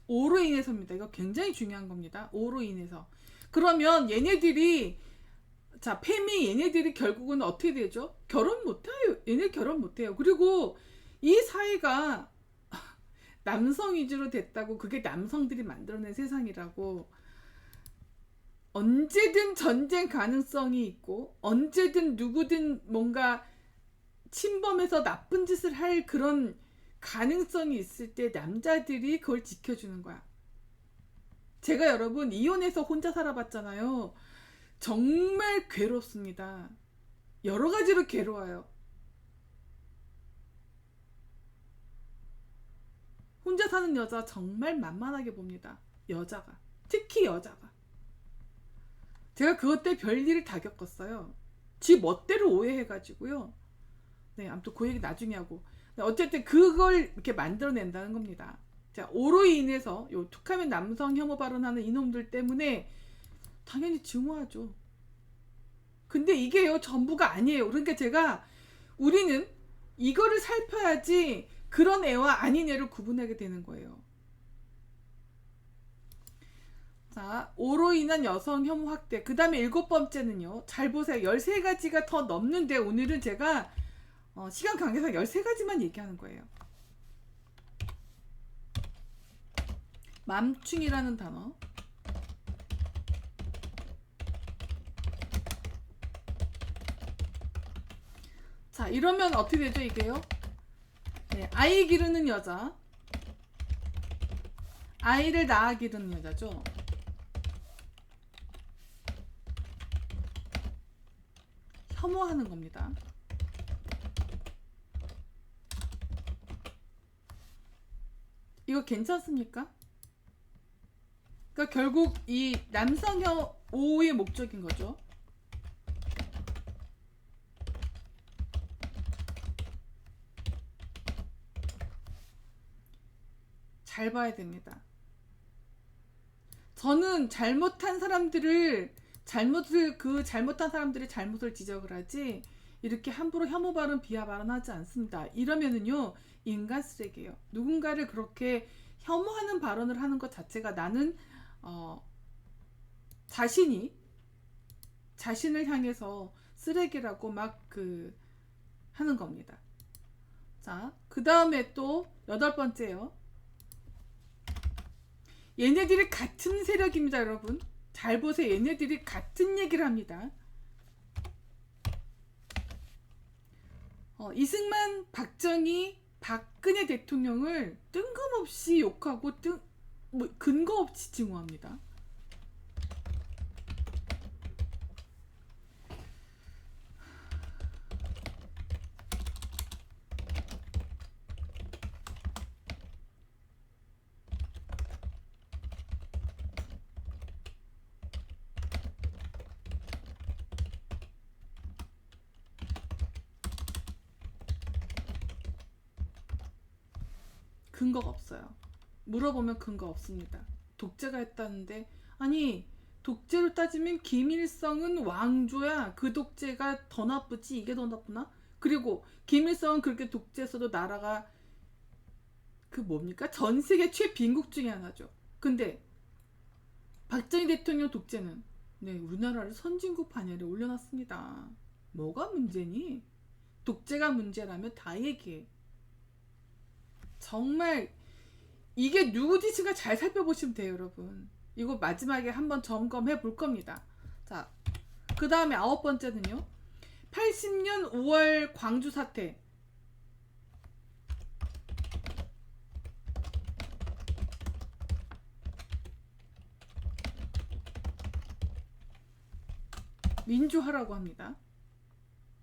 오로 인해서입니다. 이거 굉장히 중요한 겁니다. 오로 인해서. 그러면 얘네들이 자, 얘네들이 결국은 어떻게 되죠? 결혼 못해요. 얘네 결혼 못해요. 그리고 이 사회가 남성 위주로 됐다고 그게 남성들이 만들어낸 세상이라고 언제든 전쟁 가능성이 있고 언제든 누구든 뭔가 침범해서 나쁜 짓을 할 그런 가능성이 있을 때 남자들이 그걸 지켜주는 거야. 제가 여러분 이혼해서 혼자 살아봤잖아요. 정말 괴롭습니다. 여러 가지로 괴로워요. 혼자 사는 여자 정말 만만하게 봅니다. 여자가. 특히 여자가. 제가 그것 때문에 별일을 다 겪었어요. 지 멋대로 오해해가지고요. 네, 아무튼 그 얘기 나중에 하고. 어쨌든 그걸 이렇게 만들어낸다는 겁니다. 자, 오로 인해서 요 툭하면 남성 혐오 발언하는 이놈들 때문에 당연히 증오하죠. 근데 이게요 전부가 아니에요. 그러니까 제가 우리는 이거를 살펴야지 그런 애와 아닌 애를 구분하게 되는 거예요. 자, 오로 인한 여성 혐오 확대. 그 다음에 7번째는요. 잘 보세요. 13가지가 더 넘는데 오늘은 제가 시간 관계상 13가지만 얘기하는 거예요. 맘충이라는 단어. 자, 이러면 어떻게 되죠, 이게요? 네, 아이 기르는 여자. 아이를 낳아 기르는 여자죠. 혐오하는 겁니다. 이거 괜찮습니까? 그러니까 결국 이 남성 혐오의 목적인 거죠. 잘 봐야 됩니다. 저는 잘못한 사람들의 잘못을 지적을 하지 이렇게 함부로 혐오 발언, 비하 발언하지 않습니다. 이러면은요 인간 쓰레기예요. 누군가를 그렇게 혐오하는 발언을 하는 것 자체가 나는 자신을 향해서 쓰레기라고 막 하는 겁니다. 자, 그 다음에 또 8번째요. 얘네들이 같은 세력입니다, 여러분. 잘 보세요. 얘네들이 같은 얘기를 합니다. 이승만, 박정희, 박근혜 대통령을 뜬금없이 욕하고 근거 없이 증오합니다. 근거가 없어요. 물어보면 근거 없습니다. 독재가 했다는데 아니 독재로 따지면 김일성은 왕조야. 그 독재가 더 나쁘지 이게 더 나쁘나? 그리고 김일성은 그렇게 독재했어도 나라가 뭡니까? 전 세계 최빈국 중에 하나죠. 근데 박정희 대통령 독재는 네, 우리나라를 선진국 반열에 올려놨습니다. 뭐가 문제니? 독재가 문제라면 다 얘기해. 정말 이게 누구 짓인가 잘 살펴보시면 돼요, 여러분. 이거 마지막에 한번 점검해 볼 겁니다. 자, 그 다음에 9번째는요. 80년 5월 광주 사태. 민주화라고 합니다.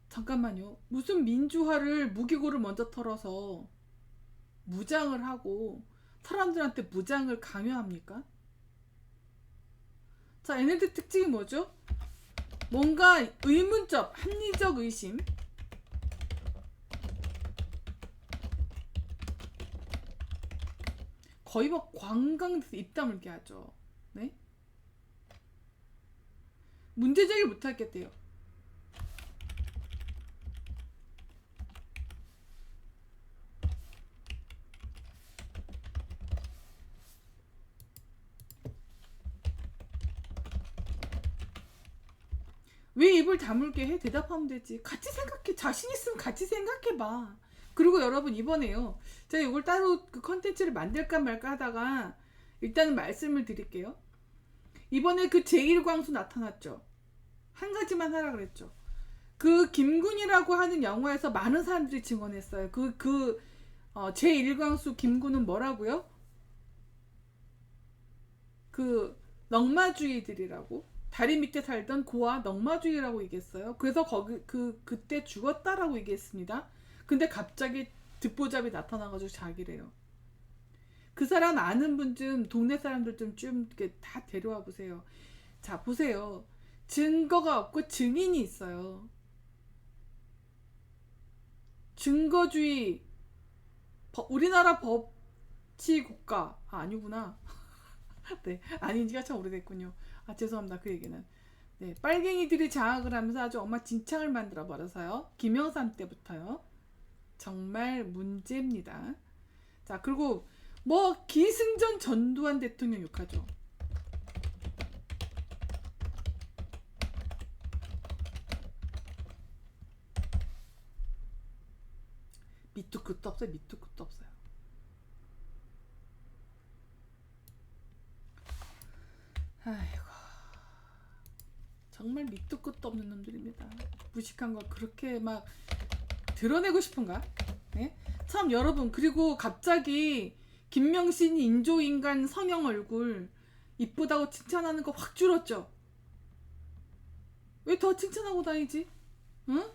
잠깐만요. 무슨 민주화를 무기고를 먼저 털어서 무장을 하고 사람들한테 무장을 강요합니까? 자, 얘네들 특징이 뭐죠? 뭔가 의문적, 합리적 의심, 거의 막 관광에서 입 다물게 하죠. 네? 문제 제기를 못 하겠대요. 왜 입을 다물게 해? 대답하면 되지. 같이 생각해. 자신 있으면 같이 생각해봐. 그리고 여러분 이번에요. 제가 이걸 따로 그 컨텐츠를 만들까 말까 하다가 일단은 말씀을 드릴게요. 이번에 그 제1광수 나타났죠. 한 가지만 하라 그랬죠. 그 김군이라고 하는 영화에서 많은 사람들이 증언했어요. 제1광수 김군은 뭐라고요? 그 넝마주의들이라고. 다리 밑에 살던 고아 넝마주의라고 얘기했어요. 그래서 그때 죽었다라고 얘기했습니다. 근데 갑자기 듣보잡이 나타나가지고 자기래요. 그 사람 아는 분 좀 동네 사람들 좀 이렇게 다 데려와 보세요. 자, 보세요. 증거가 없고 증인이 있어요. 증거주의. 우리나라 법치 국가. 아니구나. 네, 아닌 지가 참 오래됐군요. 죄송합니다. 그 얘기는. 네, 빨갱이들이 장악을 하면서 아주 엉망진창을 만들어 버려서요. 김영삼 때부터요. 정말 문제입니다. 자, 그리고 뭐 기승전 전두환 대통령 욕하죠. 밑도 끝도 없어요. 밑도 끝도 없어요. 아이고, 정말 밑도 끝도 없는 놈들입니다. 무식한 걸 그렇게 막 드러내고 싶은가? 네? 참 여러분, 그리고 갑자기 김명신이 인조인간 성형 얼굴 이쁘다고 칭찬하는 거 확 줄었죠? 왜 더 칭찬하고 다니지? 응?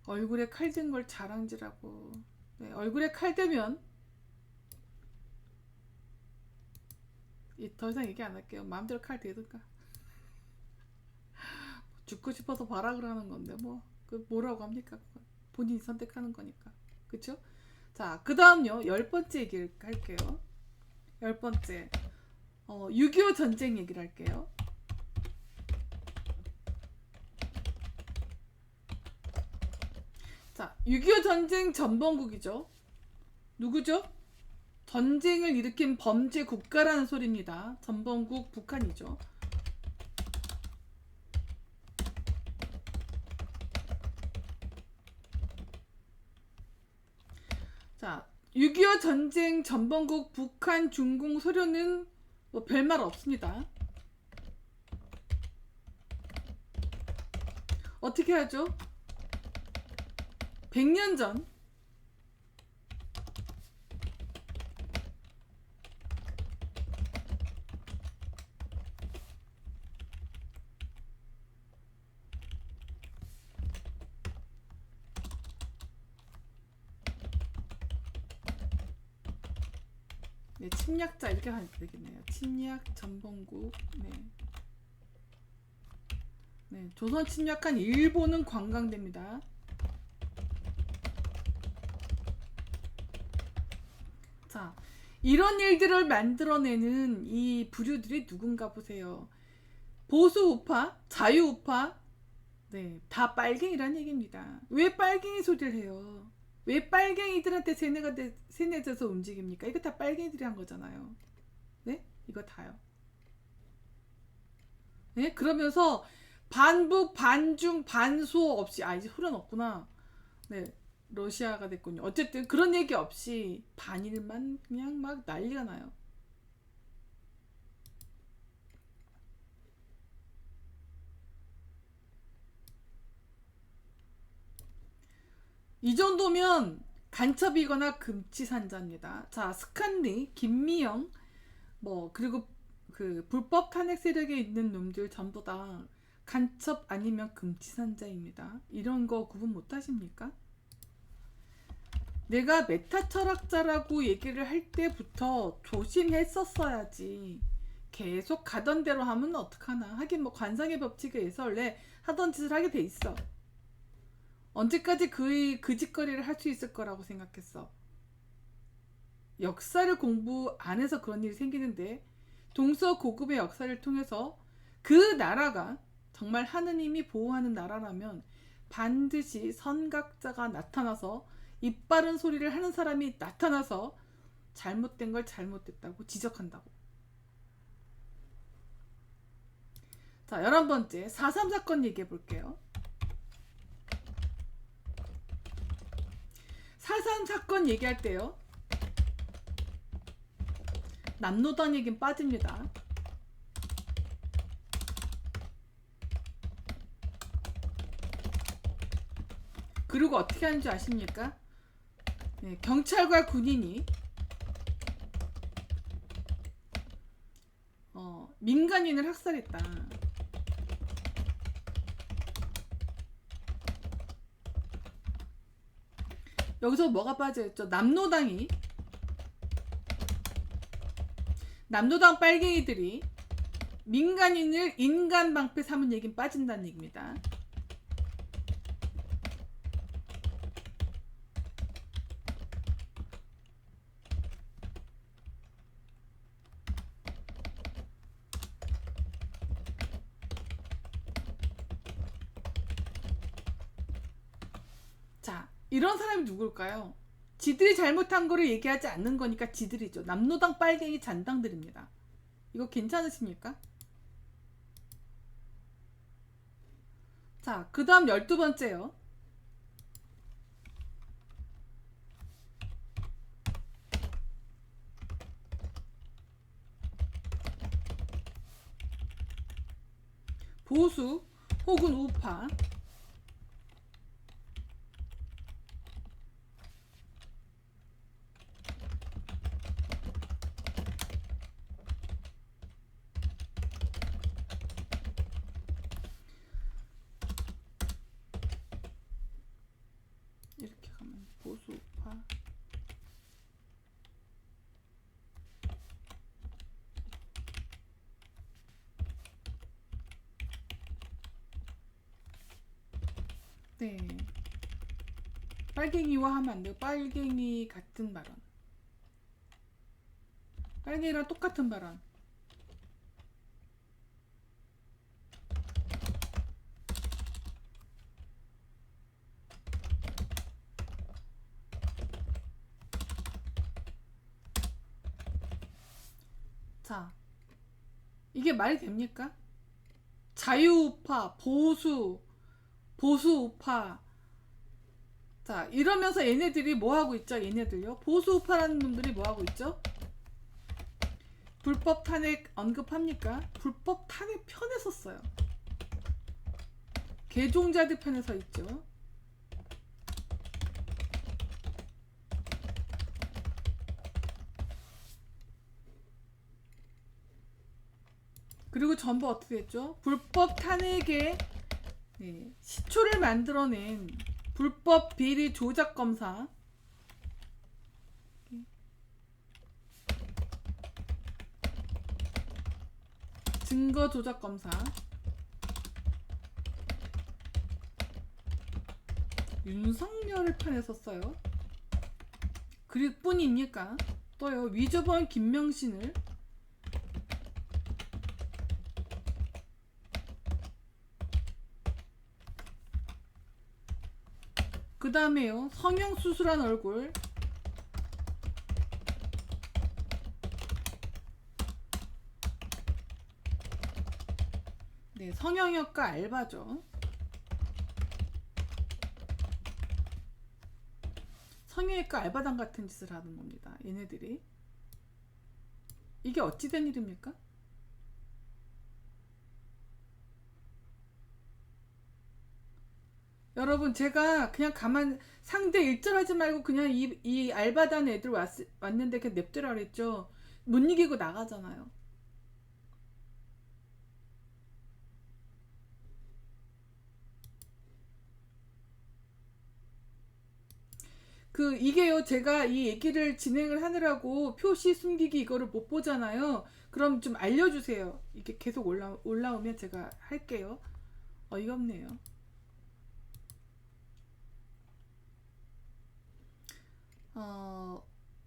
얼굴에 칼 댄 걸 자랑질하고. 네, 얼굴에 칼 대면 더 이상 얘기 안 할게요. 마음대로 칼 대든가. 죽고 싶어서 봐라 그러는 건데 뭐라고 합니까? 본인이 선택하는 거니까. 그쵸? 자, 그 다음요. 10번째 얘기를 할게요. 10번째 6.25 전쟁 얘기를 할게요. 자, 6.25 전쟁 전범국이죠. 누구죠? 전쟁을 일으킨 범죄 국가라는 소리입니다. 전범국 북한이죠. 자, 6.25 전쟁 전범국 북한, 중공, 소련은 뭐 별말 없습니다. 어떻게 하죠? 100년 전 네, 침략자 이렇게 하면 되겠네요. 침략 전범국. 네. 네, 조선 침략한 일본은 관광됩니다. 자, 이런 일들을 만들어내는 이 부류들이 누군가 보세요. 보수 우파, 자유 우파, 네, 다 빨갱이란 얘기입니다. 왜 빨갱이 소리를 해요? 왜 빨갱이들한테 세뇌돼서 움직입니까? 이거 다 빨갱이들이 한 거잖아요. 네? 이거 다요. 네? 그러면서 반북, 반중, 반소 없이 이제 소련 없구나. 네, 러시아가 됐군요. 어쨌든 그런 얘기 없이 반일만 그냥 막 난리가 나요. 이 정도면 간첩이거나 금치산자입니다. 자, 스칸리, 김미영, 뭐 그리고 그 불법 탄핵 세력에 있는 놈들 전부 다 간첩 아니면 금치산자입니다. 이런 거 구분 못 하십니까? 내가 메타 철학자라고 얘기를 할 때부터 조심했었어야지. 계속 가던 대로 하면 어떡하나. 하긴 뭐 관상의 법칙에 의해서 원래 하던 짓을 하게 돼 있어. 언제까지 그 짓거리를 할 수 있을 거라고 생각했어. 역사를 공부 안 해서 그런 일이 생기는데, 동서고금의 역사를 통해서 그 나라가 정말 하느님이 보호하는 나라라면 반드시 선각자가 나타나서 입바른 소리를 하는 사람이 나타나서 잘못된 걸 잘못됐다고 지적한다고. 자, 11번째 4.3 사건 얘기해 볼게요. 4.3 사건 얘기할 때요, 남노당 얘긴 빠집니다. 그리고 어떻게 하는 줄 아십니까? 네, 경찰과 군인이 민간인을 학살했다. 여기서 뭐가 빠져있죠? 남노당 빨갱이들이 민간인을 인간 방패 삼은 얘긴 빠진다는 얘기입니다. 자, 이런 사람이 누굴까요? 지들이 잘못한 거를 얘기하지 않는 거니까 지들이죠. 남노당 빨갱이 잔당들입니다. 이거 괜찮으십니까? 자, 그 다음 12번째요. 보수 혹은 우파. 이렇게 가면 보수 우파. 네. 빨갱이와 하면 안 돼요. 빨갱이 같은 발언. 빨갱이랑 똑같은 발언. 자, 이게 말이 됩니까? 자유우파, 보수우파. 자, 이러면서 얘네들이 뭐하고 있죠? 얘네들요. 보수우파라는 놈들이 뭐하고 있죠? 불법 탄핵 언급합니까? 불법 탄핵 편에 섰어요. 개종자들 편에 서 있죠. 그리고 전부 어떻게 됐죠? 불법 탄핵의 시초를 만들어낸 불법 비리 조작 검사, 증거 조작 검사 윤석열을 편에 섰어요. 그릴 뿐입니까? 또요, 위조범 김명신을, 그 다음에요, 성형수술한 얼굴, 네, 성형외과 알바죠. 성형외과 알바당 같은 짓을 하는 겁니다. 얘네들이. 이게 어찌 된 일입니까? 여러분 제가 그냥 가만 상대 일절하지 말고 그냥 이 알바단 애들 왔는데 그냥 냅두라 그랬죠. 못 이기고 나가잖아요. 이게요, 제가 이 얘기를 진행을 하느라고 표시 숨기기 이거를 못 보잖아요. 그럼 좀 알려주세요. 이게 계속 올라오면 제가 할게요. 어이가 없네요.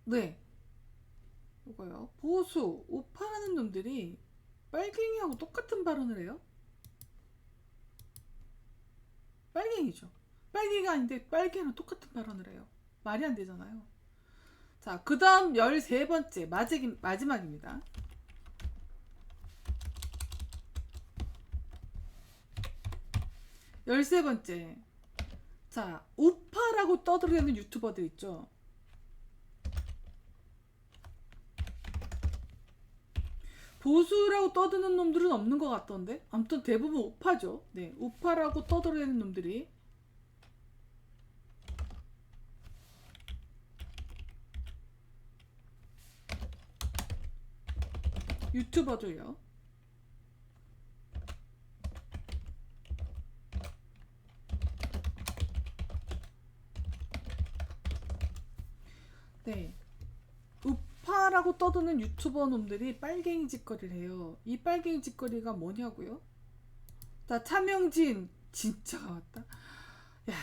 네. 이거요. 보수, 우파라는 놈들이 빨갱이하고 똑같은 발언을 해요. 빨갱이죠. 빨갱이가 아닌데 빨갱이랑 똑같은 발언을 해요. 말이 안 되잖아요. 자, 그 다음 13번째, 마지막입니다. 13번째. 자, 우파라고 떠들어대는 유튜버들 있죠. 보수라고 떠드는 놈들은 없는 것 같던데. 아무튼 대부분 우파죠. 네, 우파라고 떠들어대는 놈들이. 유튜버들요. 네. 우파라고 떠드는 유튜버 놈들이 빨갱이 짓거리를 해요. 이 빨갱이 짓거리가 뭐냐고요? 나 차명진 진짜가 왔다. 야,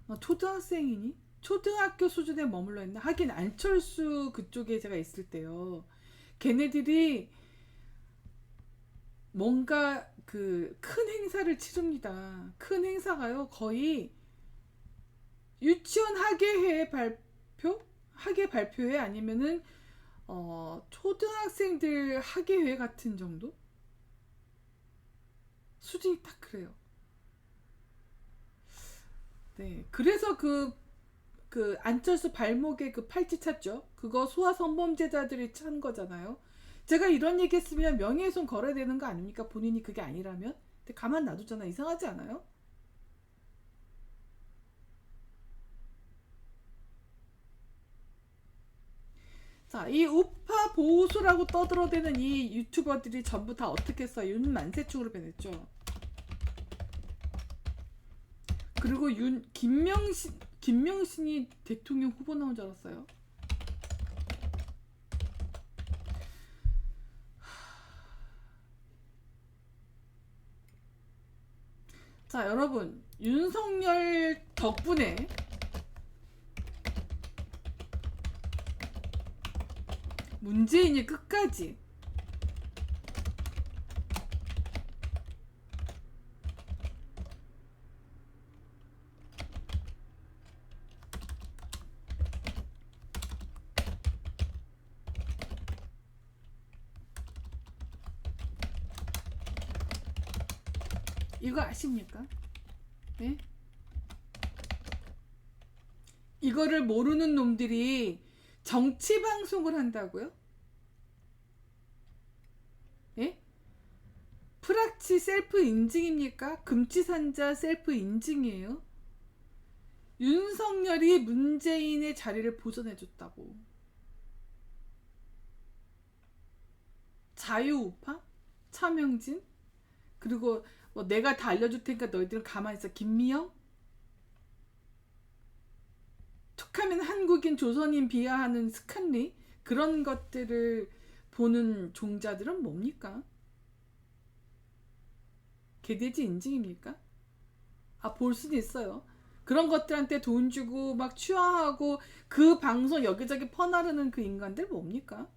너 초등학생이니? 초등학교 수준에 머물러 있나? 하긴 안철수 그쪽에 제가 있을 때요. 걔네들이 뭔가 큰 행사를 치릅니다. 큰 행사가요. 거의 유치원 학예회 발표? 학예 발표회 아니면은 초등학생들 학예회 같은 정도? 수준이 딱 그래요. 네. 그래서 안철수 발목에 팔찌 찼죠? 그거 소아성범죄자들이 찬 거잖아요. 제가 이런 얘기 했으면 명예훼손 걸어야 되는 거 아닙니까? 본인이 그게 아니라면? 근데 가만 놔두잖아. 이상하지 않아요? 자, 이 우파 보수라고 떠들어대는 이 유튜버들이 전부 다 어떻게 했어? 윤만세충으로 변했죠. 그리고 김명신이 대통령 후보 나온 줄 알았어요. 자, 여러분, 윤석열 덕분에 문재인이 끝까지 이거 아십니까? 네? 이거를 모르는 놈들이 정치 방송을 한다고요? 예? 프락치 셀프 인증입니까? 금치산자 셀프 인증이에요? 윤석열이 문재인의 자리를 보존해줬다고. 자유우파? 차명진? 그리고 뭐 내가 다 알려줄 테니까 너희들은 가만히 있어. 김미영? 툭하면 한국인 조선인 비하하는 스칸리? 그런 것들을 보는 종자들은 뭡니까? 개돼지 인증입니까? 아, 볼 수는 있어요. 그런 것들한테 돈 주고 막 취하하고 그 방송 여기저기 퍼나르는 그 인간들 뭡니까?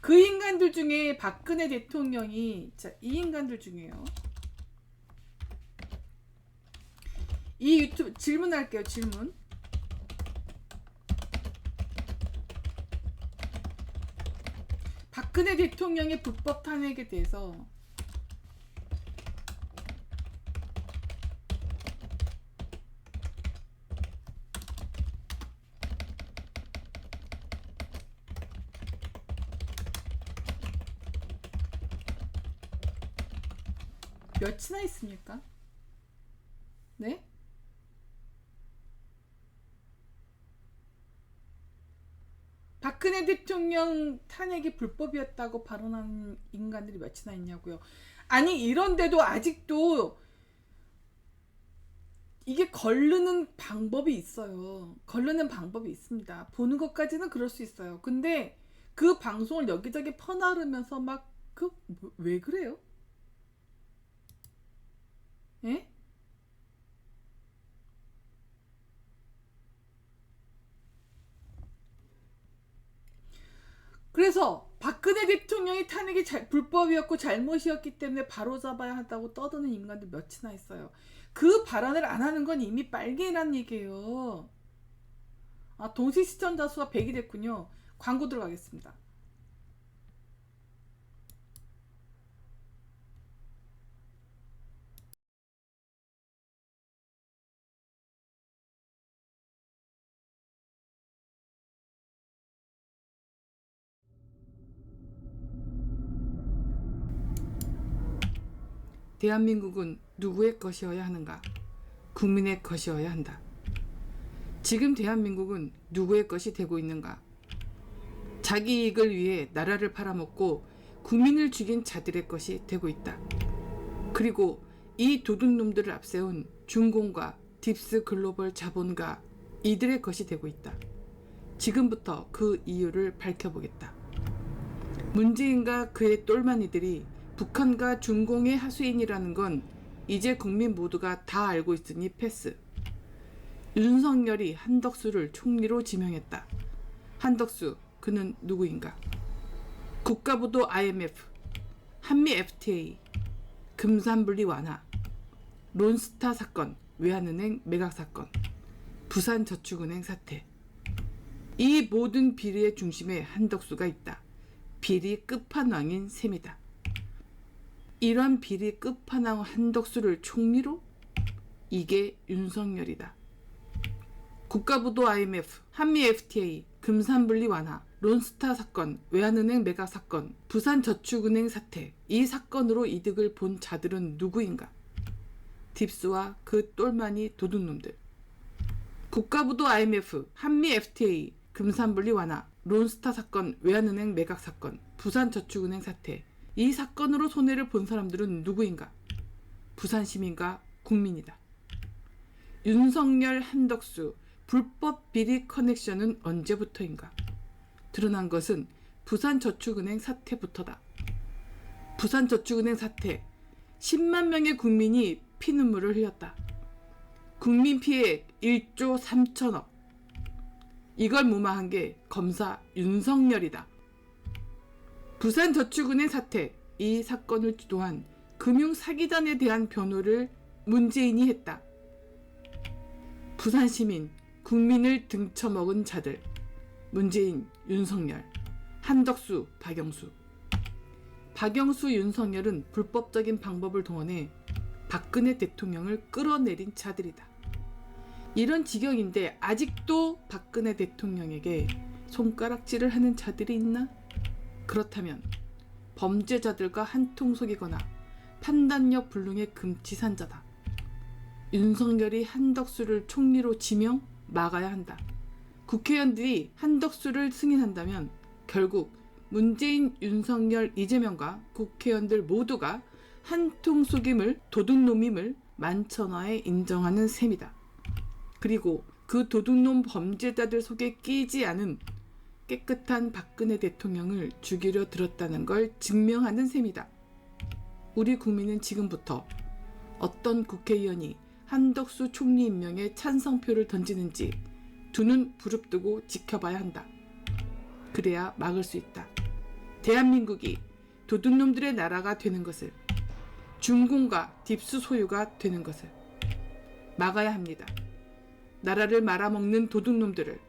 그 인간들 중에 박근혜 대통령이, 자, 이 인간들 중에요. 이 유튜브 질문할게요. 질문. 박근혜 대통령의 불법 탄핵에 대해서 몇이나 있습니까? 네? 박근혜 대통령 탄핵이 불법이었다고 발언한 인간들이 몇이나 있냐고요. 아니 이런데도 아직도 이게 거르는 방법이 있어요. 거르는 방법이 있습니다. 보는 것까지는 그럴 수 있어요. 근데 그 방송을 여기저기 퍼나르면서 막 왜 그래요? 예? 그래서 박근혜 대통령이 탄핵이 불법이었고 잘못이었기 때문에 바로잡아야 한다고 떠드는 인간들 몇이나 있어요. 그 발언을 안 하는 건 이미 빨갱이란 얘기예요. 아, 동시 시청자 수가 100이 됐군요. 광고 들어가겠습니다. 대한민국은 누구의 것이어야 하는가? 국민의 것이어야 한다. 지금 대한민국은 누구의 것이 되고 있는가? 자기 이익을 위해 나라를 팔아먹고 국민을 죽인 자들의 것이 되고 있다. 그리고 이 도둑놈들을 앞세운 중공과 딥스 글로벌 자본가 이들의 것이 되고 있다. 지금부터 그 이유를 밝혀보겠다. 문재인과 그의 똘마니들이 북한과 중공의 하수인이라는 건 이제 국민 모두가 다 알고 있으니 패스. 윤석열이 한덕수를 총리로 지명했다. 한덕수, 그는 누구인가? 국가부도 IMF, 한미 FTA, 금산분리 완화, 론스타 사건, 외환은행 매각 사건, 부산저축은행 사태. 이 모든 비리의 중심에 한덕수가 있다. 비리 끝판왕인 셈이다. 이런 비리 끝판왕 한덕수를 총리로? 이게 윤석열이다. 국가부도 IMF, 한미 FTA, 금산분리 완화, 론스타 사건, 외환은행 매각 사건, 부산저축은행 사태. 이 사건으로 이득을 본 자들은 누구인가? 딥스와 그 똘마니 도둑놈들. 국가부도 IMF, 한미 FTA, 금산분리 완화, 론스타 사건, 외환은행 매각 사건, 부산저축은행 사태. 이 사건으로 손해를 본 사람들은 누구인가? 부산시민과 국민이다. 윤석열, 한덕수, 불법 비리 커넥션은 언제부터인가? 드러난 것은 부산저축은행 사태부터다. 부산저축은행 사태, 10만 명의 국민이 피눈물을 흘렸다. 국민 피해 1조 3천억. 이걸 무마한 게 검사 윤석열이다. 부산저축은행 사태, 이 사건을 주도한 금융사기단에 대한 변호를 문재인이 했다. 부산시민, 국민을 등쳐먹은 자들. 문재인, 윤석열, 한덕수, 박영수. 박영수, 윤석열은 불법적인 방법을 동원해 박근혜 대통령을 끌어내린 자들이다. 이런 지경인데 아직도 박근혜 대통령에게 손가락질을 하는 자들이 있나? 그렇다면 범죄자들과 한통속이거나 판단력 불능의 금치산자다. 윤석열이 한덕수를 총리로 지명? 막아야 한다. 국회의원들이 한덕수를 승인한다면 결국 문재인, 윤석열, 이재명과 국회의원들 모두가 한통속임을, 도둑놈임을 만천하에 인정하는 셈이다. 그리고 그 도둑놈 범죄자들 속에 끼지 않은 깨끗한 박근혜 대통령을 죽이려 들었다는 걸 증명하는 셈이다. 우리 국민은 지금부터 어떤 국회의원이 한덕수 총리 임명에 찬성표를 던지는지 두 눈 부릅뜨고 지켜봐야 한다. 그래야 막을 수 있다. 대한민국이 도둑놈들의 나라가 되는 것을, 중공과 딥스 소유가 되는 것을 막아야 합니다. 나라를 말아먹는 도둑놈들을.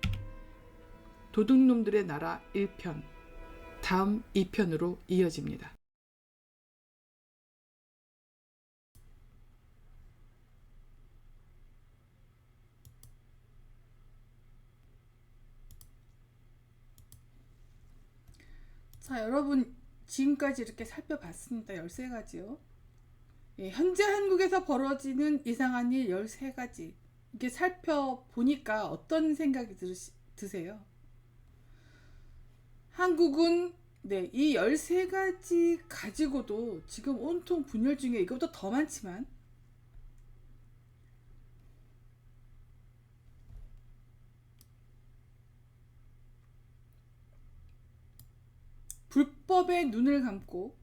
도둑놈들의 나라 1편, 다음 2편으로 이어집니다. 자, 여러분 지금까지 이렇게 살펴봤습니다. 13가지요. 예, 현재 한국에서 벌어지는 이상한 일 13가지. 이게 살펴보니까 어떤 생각이 드세요? 한국은 네, 이 13가지 가지고도 지금 온통 분열 중에 이것보다 더 많지만 불법에 눈을 감고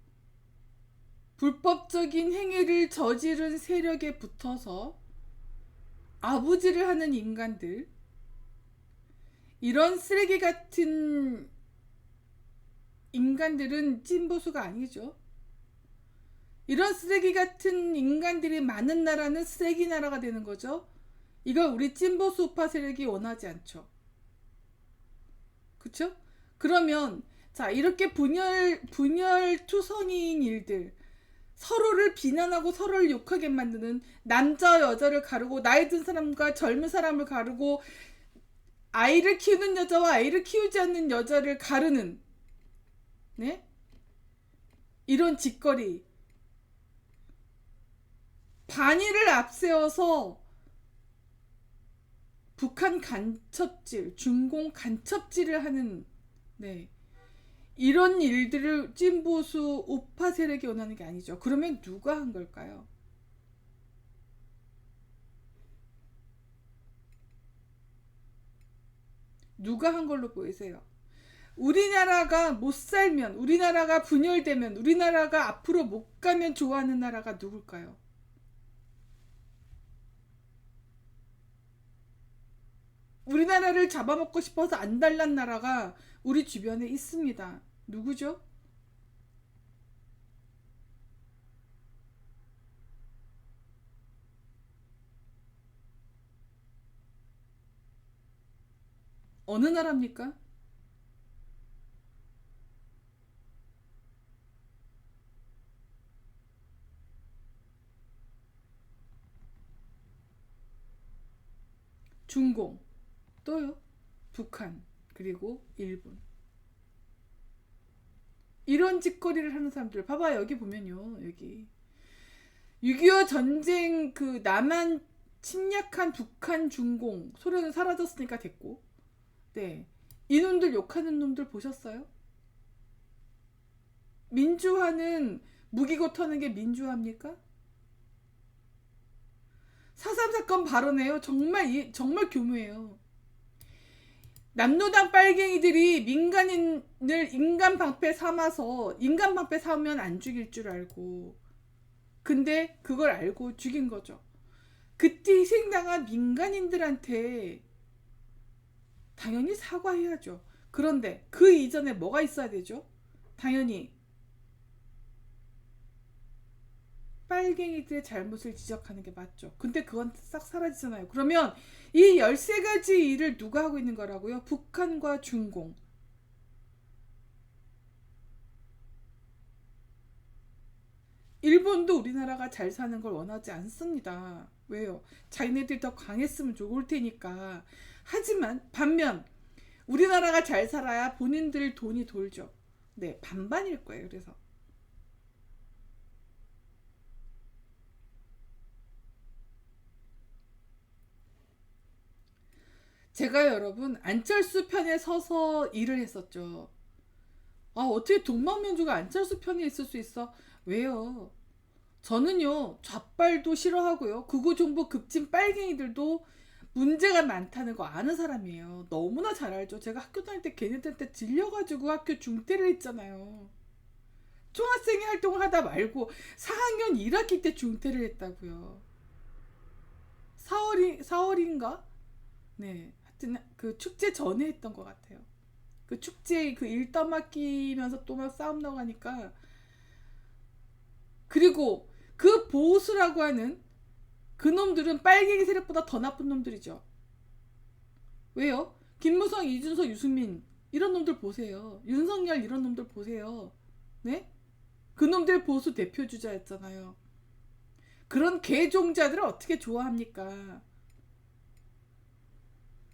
불법적인 행위를 저지른 세력에 붙어서 아부지를 하는 인간들, 이런 쓰레기 같은 인간들은 찐보수가 아니죠. 이런 쓰레기 같은 인간들이 많은 나라는 쓰레기 나라가 되는 거죠. 이걸 우리 찐보수 우파 세력이 원하지 않죠. 그쵸? 그러면 자, 이렇게 분열투성이인 일들, 서로를 비난하고 서로를 욕하게 만드는, 남자 여자를 가르고 나이 든 사람과 젊은 사람을 가르고 아이를 키우는 여자와 아이를 키우지 않는 여자를 가르는, 네? 이런 짓거리, 반의를 앞세워서 북한 간첩질, 중공 간첩질을 하는, 네, 이런 일들을 찐보수 우파 세력이 원하는 게 아니죠. 그러면 누가 한 걸까요? 누가 한 걸로 보이세요? 우리나라가 못 살면, 우리나라가 분열되면, 우리나라가 앞으로 못 가면 좋아하는 나라가 누굴까요? 우리나라를 잡아먹고 싶어서 안달난 나라가 우리 주변에 있습니다. 누구죠? 어느 나라입니까? 중공, 또요? 북한, 그리고 일본. 이런 짓거리를 하는 사람들 봐봐. 여기 보면요, 여기 6.25 전쟁, 그 남한 침략한 북한 중공, 소련은 사라졌으니까 됐고, 네, 이놈들 욕하는 놈들 보셨어요? 민주화는 무기고 터는 게 민주화입니까? 4.3 사건 발언해요. 정말 교묘해요. 남노당 빨갱이들이 민간인을 인간 방패 삼아서, 인간 방패 삼으면 안 죽일 줄 알고, 근데 그걸 알고 죽인 거죠. 그때 희생당한 민간인들한테 당연히 사과해야죠. 그런데 그 이전에 뭐가 있어야 되죠? 당연히 빨갱이들의 잘못을 지적하는 게 맞죠. 근데 그건 싹 사라지잖아요. 그러면 이 13가지 일을 누가 하고 있는 거라고요? 북한과 중공. 일본도 우리나라가 잘 사는 걸 원하지 않습니다. 왜요? 자기네들이 더 강했으면 좋을 테니까. 하지만 반면 우리나라가 잘 살아야 본인들 돈이 돌죠. 네, 반반일 거예요. 그래서 제가 여러분 안철수 편에 서서 일을 했었죠. 아, 어떻게 동방민주가 안철수 편에 있을 수 있어? 왜요? 저는요, 좌빨도 싫어하고요, 극우 정보 급진 빨갱이들도 문제가 많다는 거 아는 사람이에요. 너무나 잘 알죠. 제가 학교 다닐 때 걔네들한테 질려가지고 학교 중퇴를 했잖아요. 총학생회 활동을 하다 말고 4학년 1학기 때 중퇴를 했다고요. 4월인가? 네. 하여튼 그 축제 전에 했던 것 같아요. 그 축제 그 일 떠맡기면서 또 막 싸움 나가니까. 그리고 그 보수라고 하는 그 놈들은 빨갱이 세력보다 더 나쁜 놈들이죠. 왜요? 김무성, 이준석, 유승민 이런 놈들 보세요. 윤석열 이런 놈들 보세요. 네? 그 놈들 보수 대표 주자였잖아요. 그런 개종자들을 어떻게 좋아합니까?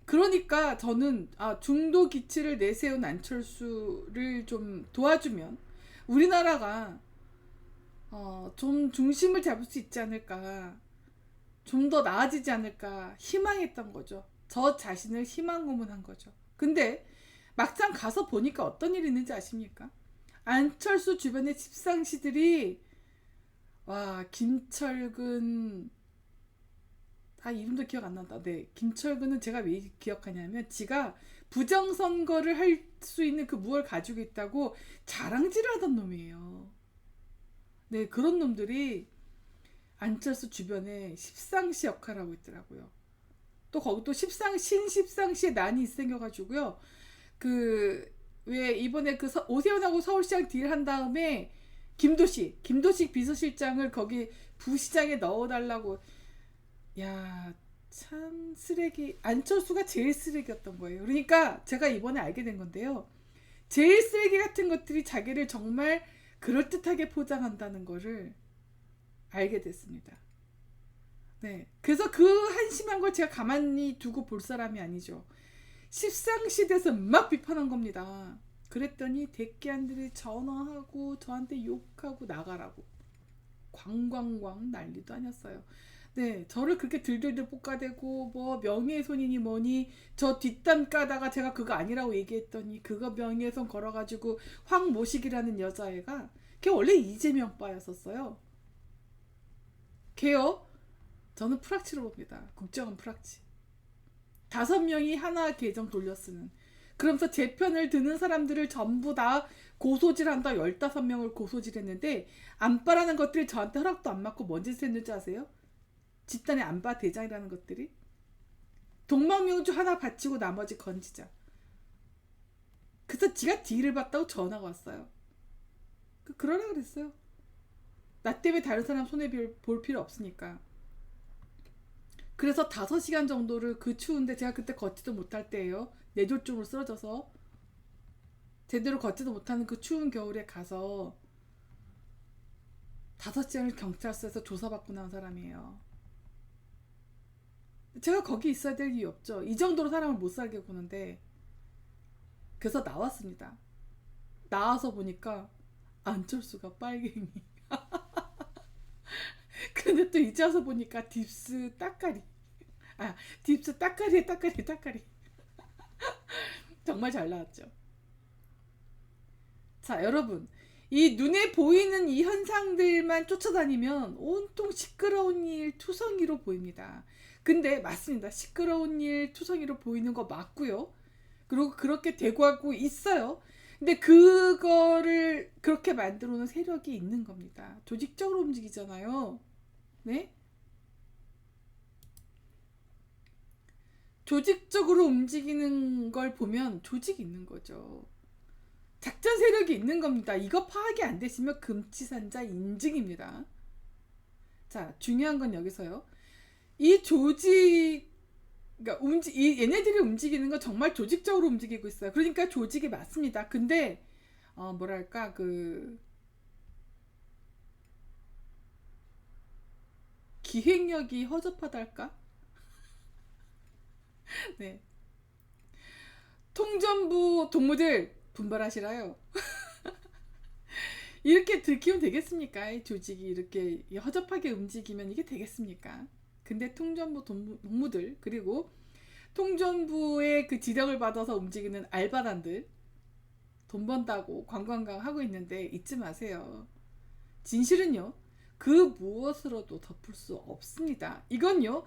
그러니까 저는 중도 기치를 내세운 안철수를 좀 도와주면 우리나라가 좀 중심을 잡을 수 있지 않을까, 좀 더 나아지지 않을까 희망했던 거죠. 저 자신을 희망 고문한 거죠. 근데 막상 가서 보니까 어떤 일이 있는지 아십니까? 안철수 주변의 십상시들이, 와, 김철근, 이름도 기억 안 난다. 네, 김철근은 제가 왜 기억하냐면 지가 부정선거를 할 수 있는 그 무엇을 가지고 있다고 자랑질을 하던 놈이에요. 네, 그런 놈들이 안철수 주변에 십상시 역할을 하고 있더라고요. 또 거기 또 신십상시에 난이 생겨가지고요. 그 왜 이번에 그 오세훈하고 서울시장 딜한 다음에 김도식 비서실장을 거기 부시장에 넣어달라고. 야, 참 쓰레기. 안철수가 제일 쓰레기였던 거예요. 그러니까 제가 이번에 알게 된 건데요. 제일 쓰레기 같은 것들이 자기를 정말 그럴듯하게 포장한다는 거를 알게 됐습니다. 네. 그래서 그 한심한 걸 제가 가만히 두고 볼 사람이 아니죠. 십상시대에서 막 비판한 겁니다. 그랬더니 대기한들이 전화하고 저한테 욕하고 나가라고. 광광광 난리도 아니었어요. 네, 저를 그렇게 들들들 볶아대고 뭐 명예훼손이니 뭐니 저 뒷담 까다가 제가 그거 아니라고 얘기했더니 그거 명예훼손 걸어가지고 황모식이라는 여자애가, 걔 원래 이재명 빠였었어요. 걔요? 저는 프락치로 봅니다. 국정원 프락치. 5명이 하나 계정 돌려쓰는. 그러면서 제 편을 드는 사람들을 전부 다 고소질한다. 15명을 고소질했는데 안빠라는 것들이 저한테 허락도 안 받고 뭔 짓을 했는지 아세요? 집단의 안빠 대장이라는 것들이 동방명주 하나 바치고 나머지 건지자. 그래서 지가 딜을 받다고 전화가 왔어요. 그러라 그랬어요. 나 때문에 다른 사람 손해볼 필요 없으니까. 그래서 5시간 정도를 그 추운데, 제가 그때 걷지도 못할 때예요. 뇌졸중으로 쓰러져서 제대로 걷지도 못하는 그 추운 겨울에 가서 5시간을 경찰서에서 조사받고 나온 사람이에요. 제가 거기 있어야 될 이유 없죠. 이 정도로 사람을 못 살게 구는데. 그래서 나왔습니다. 나와서 보니까 안철수가 빨갱이. 근데 또 이제 와서 보니까 딥스 따까리. 딥스 따까리에 따까리. 정말 잘 나왔죠. 자, 여러분, 이 눈에 보이는 이 현상들만 쫓아다니면 온통 시끄러운 일 투성이로 보입니다. 근데 맞습니다. 시끄러운 일 투성이로 보이는 거 맞고요. 그리고 그렇게 되고 있어요. 근데 그거를 그렇게 만들어 놓은 세력이 있는 겁니다. 조직적으로 움직이잖아요. 네? 조직적으로 움직이는 걸 보면 조직이 있는 거죠. 작전 세력이 있는 겁니다. 이거 파악이 안 되시면 금치산자 인증입니다. 자, 중요한 건 여기서요. 이 조직, 그러니까 얘네들이 움직이는 건 정말 조직적으로 움직이고 있어요. 그러니까 조직이 맞습니다. 근데 뭐랄까, 기획력이 허접하달까? 네. 통전부 동무들 분발하시라요. 이렇게 들키면 되겠습니까? 이 조직이 이렇게 허접하게 움직이면 이게 되겠습니까? 근데 통전부 동무들, 그리고 통전부의 그 지령을 받아서 움직이는 알바단들, 돈 번다고 관광강 하고 있는데 잊지 마세요. 진실은요, 그 무엇으로도 덮을 수 없습니다. 이건요,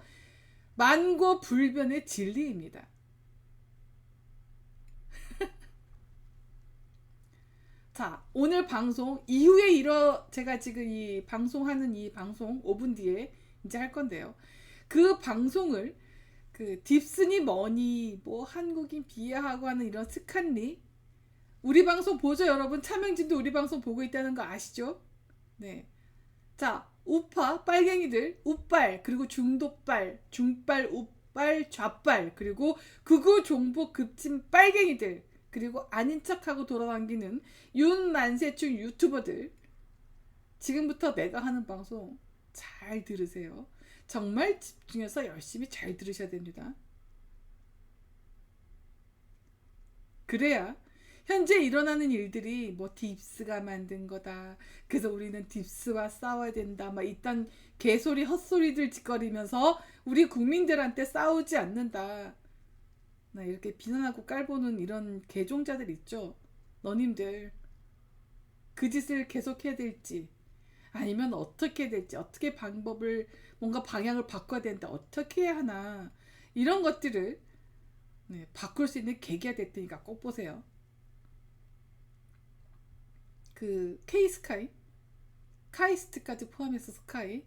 만고불변의 진리입니다. 자, 오늘 방송 이후에 제가 지금 이 방송하는 이 방송 5분 뒤에 이제 할 건데요. 그 방송을 딥스니 뭐니 뭐 한국인 비하하고 하는 이런 스칸리, 우리 방송 보죠 여러분? 차명진도 우리 방송 보고 있다는 거 아시죠? 네. 자, 우파 빨갱이들, 우빨, 그리고 중도빨, 중빨, 우빨, 좌빨, 그리고 극우 종북 급진 빨갱이들, 그리고 아닌 척하고 돌아다니는 윤만세충 유튜버들, 지금부터 내가 하는 방송 잘 들으세요. 정말 집중해서 열심히 잘 들으셔야 됩니다. 그래야 현재 일어나는 일들이 뭐 딥스가 만든 거다. 그래서 우리는 딥스와 싸워야 된다. 막 이딴 개소리 헛소리들 짓거리면서 우리 국민들한테 싸우지 않는다. 나 이렇게 비난하고 깔보는 이런 개종자들 있죠. 너님들 그 짓을 계속해야 될지 아니면 어떻게 해야 될지 어떻게 방법을 뭔가 방향을 바꿔야 된다. 어떻게 해야 하나 이런 것들을 바꿀 수 있는 계기가 됐으니까 꼭 보세요. 그 K스카이 카이스트까지 포함해서 스카이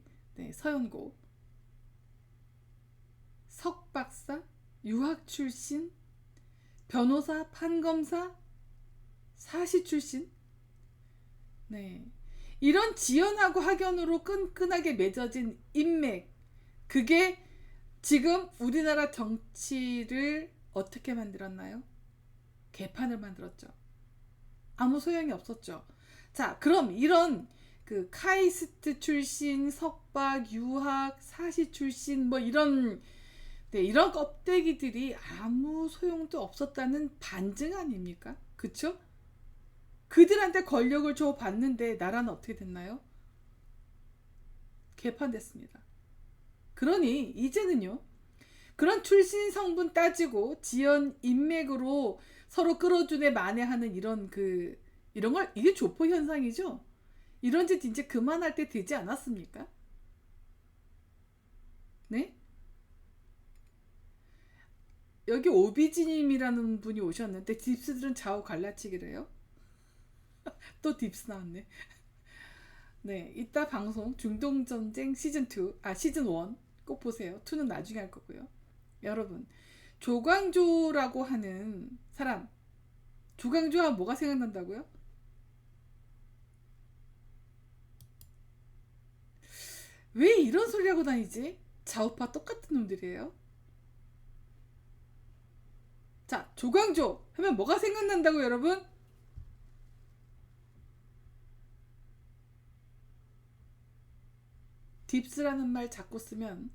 서연고 석박사 유학 출신 변호사 판검사 사시 출신 이런 지연하고 학연으로 끈끈하게 맺어진 인맥 그게 지금 우리나라 정치를 어떻게 만들었나요? 개판을 만들었죠. 아무 소용이 없었죠. 자, 그럼 이런 그 카이스트 출신, 석박, 유학, 사시 출신 뭐 이런 이런 껍데기들이 아무 소용도 없었다는 반증 아닙니까? 그쵸? 그들한테 권력을 줘 봤는데 나라는 어떻게 됐나요? 개판됐습니다. 그러니 이제는요. 그런 출신 성분 따지고 지연 인맥으로 서로 끌어주네 만회하는 이런 이런 걸 이게 조포 현상이죠. 이런 짓 이제 그만할 때 되지 않았습니까? 네? 여기 오비지님이라는 분이 오셨는데 딥스들은 좌우 갈라치기래요. 또 딥스 나왔네. 네, 이따 방송 중동전쟁 시즌2 시즌1 꼭 보세요. 2는 나중에 할 거고요. 여러분 조광조라고 하는 사람 조광조하면 뭐가 생각난다고요? 왜 이런 소리 하고 다니지? 좌우파 똑같은 놈들이에요. 자, 조광조 하면 뭐가 생각난다고 여러분? 딥스라는 말 자꾸 쓰면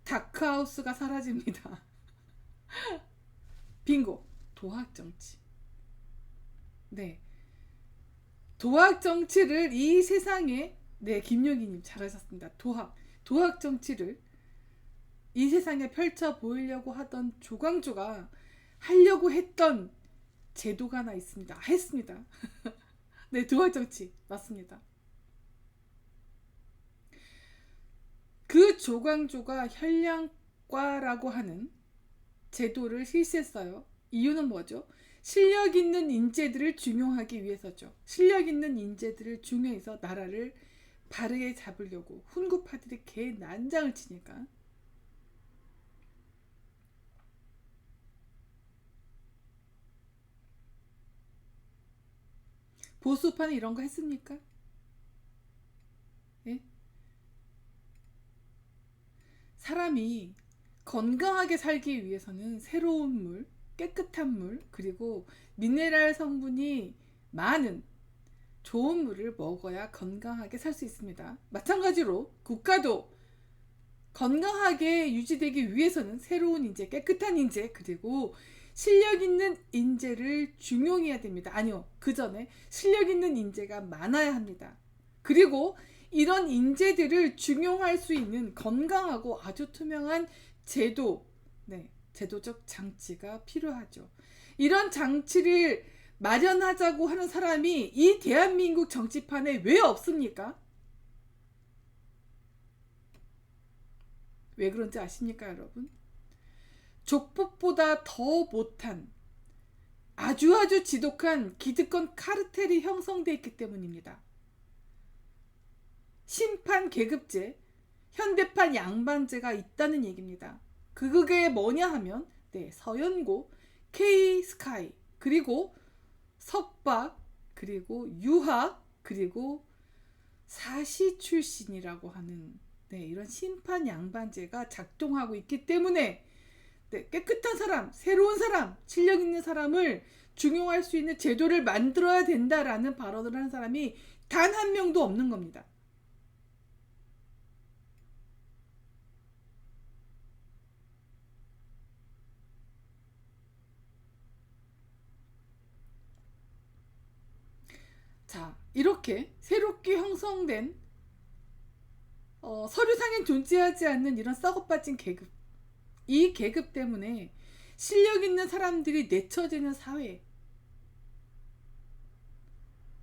다크하우스가 사라집니다. 빙고. 도학정치. 네. 도학정치를 이 세상에 김용희님 잘하셨습니다. 도학정치를 이 세상에 펼쳐 보이려고 하던 조광조가 하려고 했던 제도가 하나 있습니다. 했습니다. 네, 도학정치 맞습니다. 그 조광조가 현량과라고 하는 제도를 실시했어요. 이유는 뭐죠? 실력 있는 인재들을 중용하기 위해서죠. 실력 있는 인재들을 중용해서 나라를 바르게 잡으려고 훈구파들이 개 난장을 치니까. 보수파는 이런 거 했습니까? 예? 사람이 건강하게 살기 위해서는 새로운 물, 깨끗한 물, 그리고 미네랄 성분이 많은 좋은 물을 먹어야 건강하게 살 수 있습니다. 마찬가지로 국가도 건강하게 유지되기 위해서는 새로운 인재, 깨끗한 인재, 그리고 실력 있는 인재를 중용해야 됩니다. 아니요, 그 전에 실력 있는 인재가 많아야 합니다. 그리고 이런 인재들을 중용할 수 있는 건강하고 아주 투명한 제도, 제도적 장치가 필요하죠. 이런 장치를 마련하자고 하는 사람이 이 대한민국 정치판에 왜 없습니까? 왜 그런지 아십니까, 여러분? 족보보다 더 못한 아주 지독한 기득권 카르텔이 형성되어 있기 때문입니다. 심판 계급제, 현대판 양반제가 있다는 얘기입니다. 그게 뭐냐 하면 서연고, K스카이, 그리고 석박, 그리고 유학, 그리고 사시 출신이라고 하는 이런 심판 양반제가 작동하고 있기 때문에 깨끗한 사람, 새로운 사람, 실력 있는 사람을 중용할 수 있는 제도를 만들어야 된다라는 발언을 하는 사람이 단 한 명도 없는 겁니다. 자, 이렇게 새롭게 형성된 서류상엔 존재하지 않는 이런 썩어빠진 계급, 이 계급 때문에 실력 있는 사람들이 내쳐지는 사회,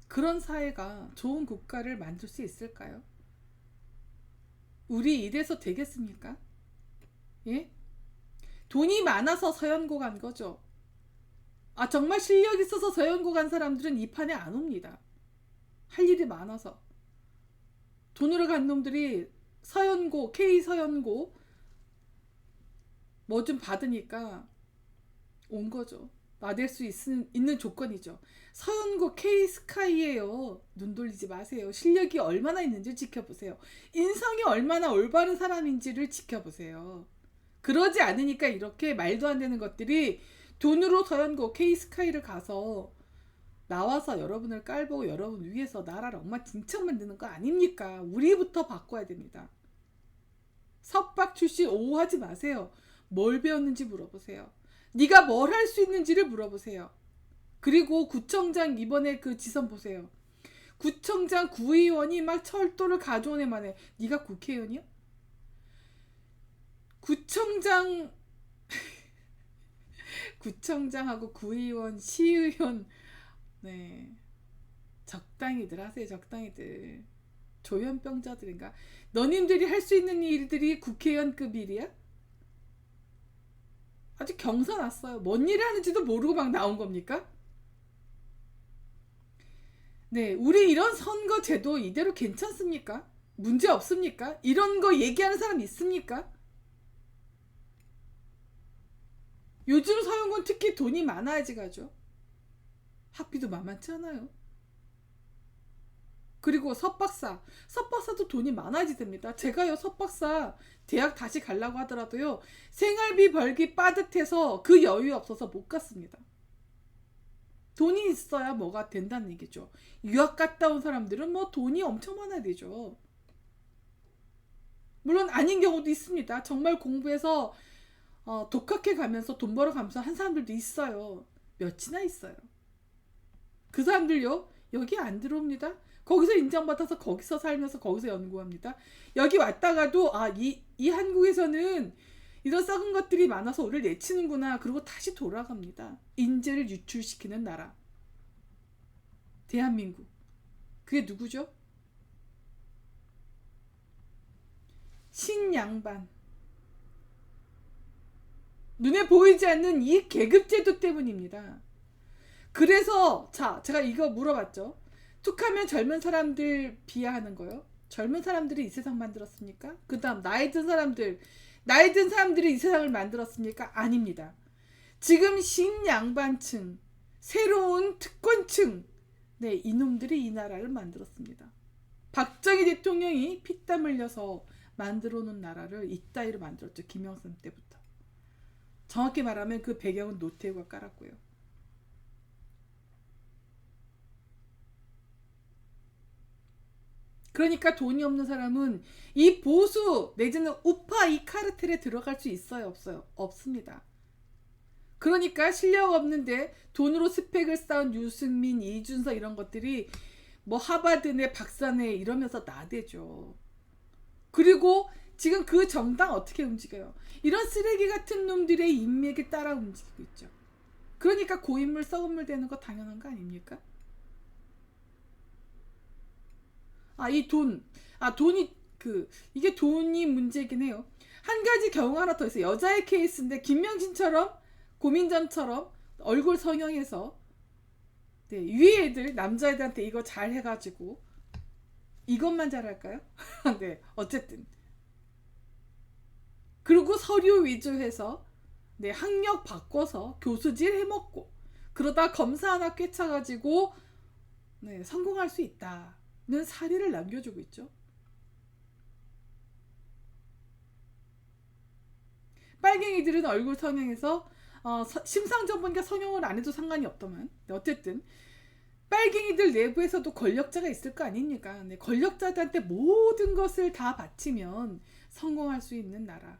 그런 사회가 좋은 국가를 만들 수 있을까요? 우리 이래서 되겠습니까? 예? 돈이 많아서 서연고 간 거죠. 아, 정말 실력 있어서 서연고 간 사람들은 이 판에 안 옵니다. 할 일이 많아서. 돈으로 간 놈들이 서연고, K 서연고 뭐 좀 받으니까 온 거죠. 나댈 수 있는 조건이죠. 서연고 K 스카이예요. 눈 돌리지 마세요. 실력이 얼마나 있는지 지켜보세요. 인성이 얼마나 올바른 사람인지를 지켜보세요. 그러지 않으니까 이렇게 말도 안 되는 것들이 돈으로 서연고 K 스카이를 가서 나와서 여러분을 깔보고 여러분 위해서 나라를 엉망진창 만드는 거 아닙니까? 우리부터 바꿔야 됩니다. 석박 출신 오하지 마세요. 뭘 배웠는지 물어보세요. 네가 뭘 할 수 있는지를 물어보세요. 그리고 구청장 이번에 그 지선 보세요. 구청장 구의원이 막 철도를 가져오네 만에 네가 국회의원이야? 구청장하고 구의원, 시의원, 네, 적당히들 하세요. 적당히들. 조현병자들인가? 너님들이 할 수 있는 일들이 국회의원급 일이야? 아주 경사났어요. 뭔 일을 하는지도 모르고 막 나온 겁니까? 네, 우리 이런 선거 제도 이대로 괜찮습니까? 문제 없습니까? 이런 거 얘기하는 사람 있습니까? 요즘 서영군 특히 돈이 많아야지 가죠. 학비도 만만치 않아요. 그리고 석박사도 돈이 많아야지 됩니다. 제가요, 석박사 대학 다시 가려고 하더라도요, 생활비 벌기 빠듯해서 그 여유 없어서 못 갔습니다. 돈이 있어야 뭐가 된다는 얘기죠. 유학 갔다 온 사람들은 뭐 돈이 엄청 많아야 되죠. 물론 아닌 경우도 있습니다. 정말 공부해서 독학해 가면서 돈 벌어가면서 한 사람들도 있어요. 몇이나 있어요. 그 사람들요, 여기 안 들어옵니다. 거기서 인정받아서 거기서 살면서 거기서 연구합니다. 여기 왔다가도 이 한국에서는 이런 썩은 것들이 많아서 우리를 내치는구나. 그리고 다시 돌아갑니다. 인재를 유출시키는 나라. 대한민국. 그게 누구죠? 신양반. 눈에 보이지 않는 이 계급제도 때문입니다. 그래서 제가 이거 물어봤죠. 툭하면 젊은 사람들 비하하는 거요. 젊은 사람들이 이 세상 만들었습니까? 그 다음 나이 든 사람들이 이 세상을 만들었습니까? 아닙니다. 지금 신양반층, 새로운 특권층, 네, 이놈들이 이 나라를 만들었습니다. 박정희 대통령이 피땀 흘려서 만들어 놓은 나라를 이따위로 만들었죠. 김영삼 때부터. 정확히 말하면 그 배경은 노태우가 깔았고요. 그러니까 돈이 없는 사람은 이 보수 내지는 우파 이 카르텔에 들어갈 수 있어요? 없어요? 없습니다. 그러니까 실력 없는데 돈으로 스펙을 쌓은 유승민, 이준석 이런 것들이 뭐 하버드네 박사네 이러면서 나대죠. 그리고 지금 그 정당 어떻게 움직여요? 이런 쓰레기 같은 놈들의 인맥에 따라 움직이고 있죠. 그러니까 고인물 썩은 물 되는 거 당연한 거 아닙니까? 이게 돈이 문제긴 해요. 한 가지 경우 하나 더 있어요. 여자의 케이스인데, 김명진처럼, 고민전처럼 얼굴 성형해서, 네, 위에 애들, 남자애들한테 이거 잘 해가지고, 이것만 잘할까요? 네, 어쨌든. 그리고 서류 위주해서, 네, 학력 바꿔서 교수질 해먹고, 그러다 검사 하나 꿰차가지고, 네, 성공할 수 있다는 사례를 남겨주고 있죠. 빨갱이들은 얼굴 성형해서 심상정 보니까 성형을 안 해도 상관이 없더만. 어쨌든 빨갱이들 내부에서도 권력자가 있을 거 아닙니까? 네, 권력자들한테 모든 것을 다 바치면 성공할 수 있는 나라.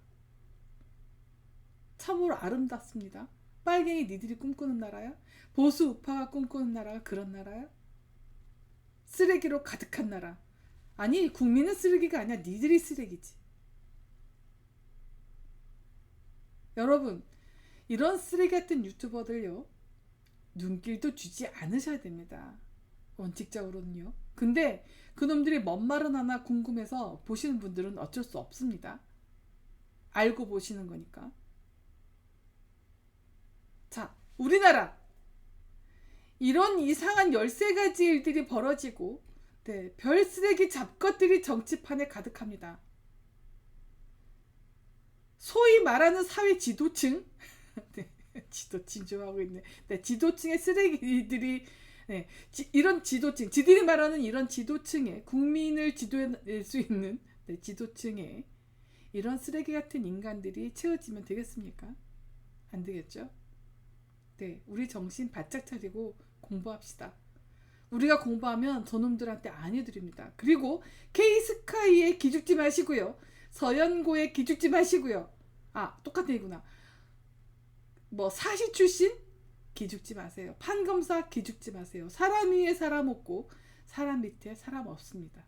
참으로 아름답습니다. 빨갱이 니들이 꿈꾸는 나라야? 보수 우파가 꿈꾸는 나라가 그런 나라야? 쓰레기로 가득한 나라. 아니, 국민은 쓰레기가 아니야. 니들이 쓰레기지. 여러분, 이런 쓰레기 같은 유튜버들요, 눈길도 주지 않으셔야 됩니다. 원칙적으로는요. 근데 그놈들이 뭔 말은 하나 궁금해서 보시는 분들은 어쩔 수 없습니다. 알고 보시는 거니까. 자, 우리나라 이런 이상한 13가지 일들이 벌어지고, 네, 별 쓰레기 잡것들이 정치판에 가득합니다. 소위 말하는 사회 지도층, 네, 지도층 좋아하고 있네. 네, 지도층의 쓰레기들이, 네, 이런 지도층, 지들이 말하는 이런 지도층에, 국민을 지도해낼 수 있는, 네, 지도층에 이런 쓰레기 같은 인간들이 채워지면 되겠습니까? 안 되겠죠? 네, 우리 정신 바짝 차리고 공부합시다. 우리가 공부하면 저놈들한테 안 해드립니다. 그리고 K스카이에 기죽지 마시고요. 서연고에 기죽지 마시고요. 아, 똑같은 얘기구나. 뭐 사시 출신? 기죽지 마세요. 판검사 기죽지 마세요. 사람 위에 사람 없고 사람 밑에 사람 없습니다.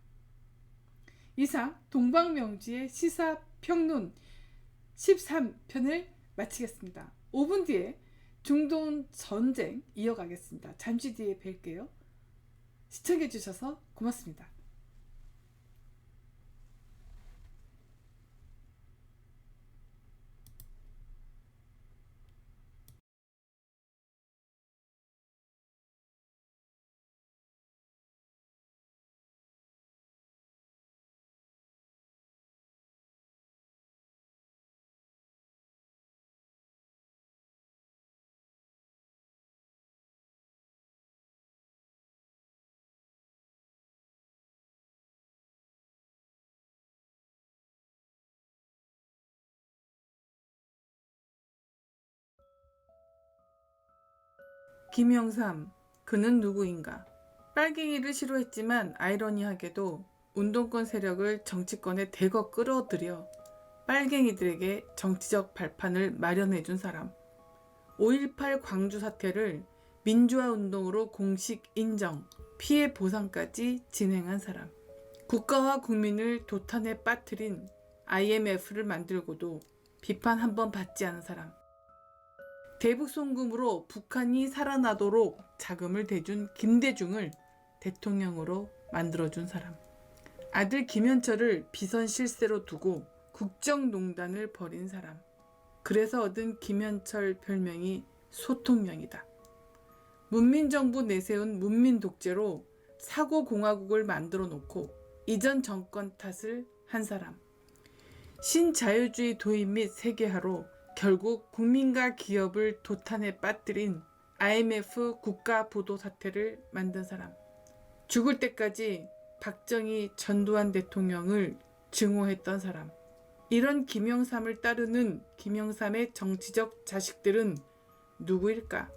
이상 동방명주의 시사평론 13편을 마치겠습니다. 5분 뒤에 중동 전쟁 이어가겠습니다. 잠시 뒤에 뵐게요. 시청해주셔서 고맙습니다. 김영삼, 그는 누구인가? 빨갱이를 싫어했지만 아이러니하게도 운동권 세력을 정치권에 대거 끌어들여 빨갱이들에게 정치적 발판을 마련해준 사람. 5.18 광주 사태를 민주화 운동으로 공식 인정, 피해 보상까지 진행한 사람. 국가와 국민을 도탄에 빠뜨린 IMF를 만들고도 비판 한 번 받지 않은 사람. 대북 송금으로 북한이 살아나도록 자금을 대준 김대중을 대통령으로 만들어준 사람. 아들 김현철을 비선 실세로 두고 국정농단을 벌인 사람. 그래서 얻은 김현철 별명이 소통령이다. 문민정부 내세운 문민독재로 사고공화국을 만들어 놓고 이전 정권 탓을 한 사람. 신자유주의 도입 및 세계화로 결국 국민과 기업을 도탄에 빠뜨린 IMF 국가보도 사태를 만든 사람. 죽을 때까지 박정희 전두환 대통령을 증오했던 사람. 이런 김영삼을 따르는 김영삼의 정치적 자식들은 누구일까?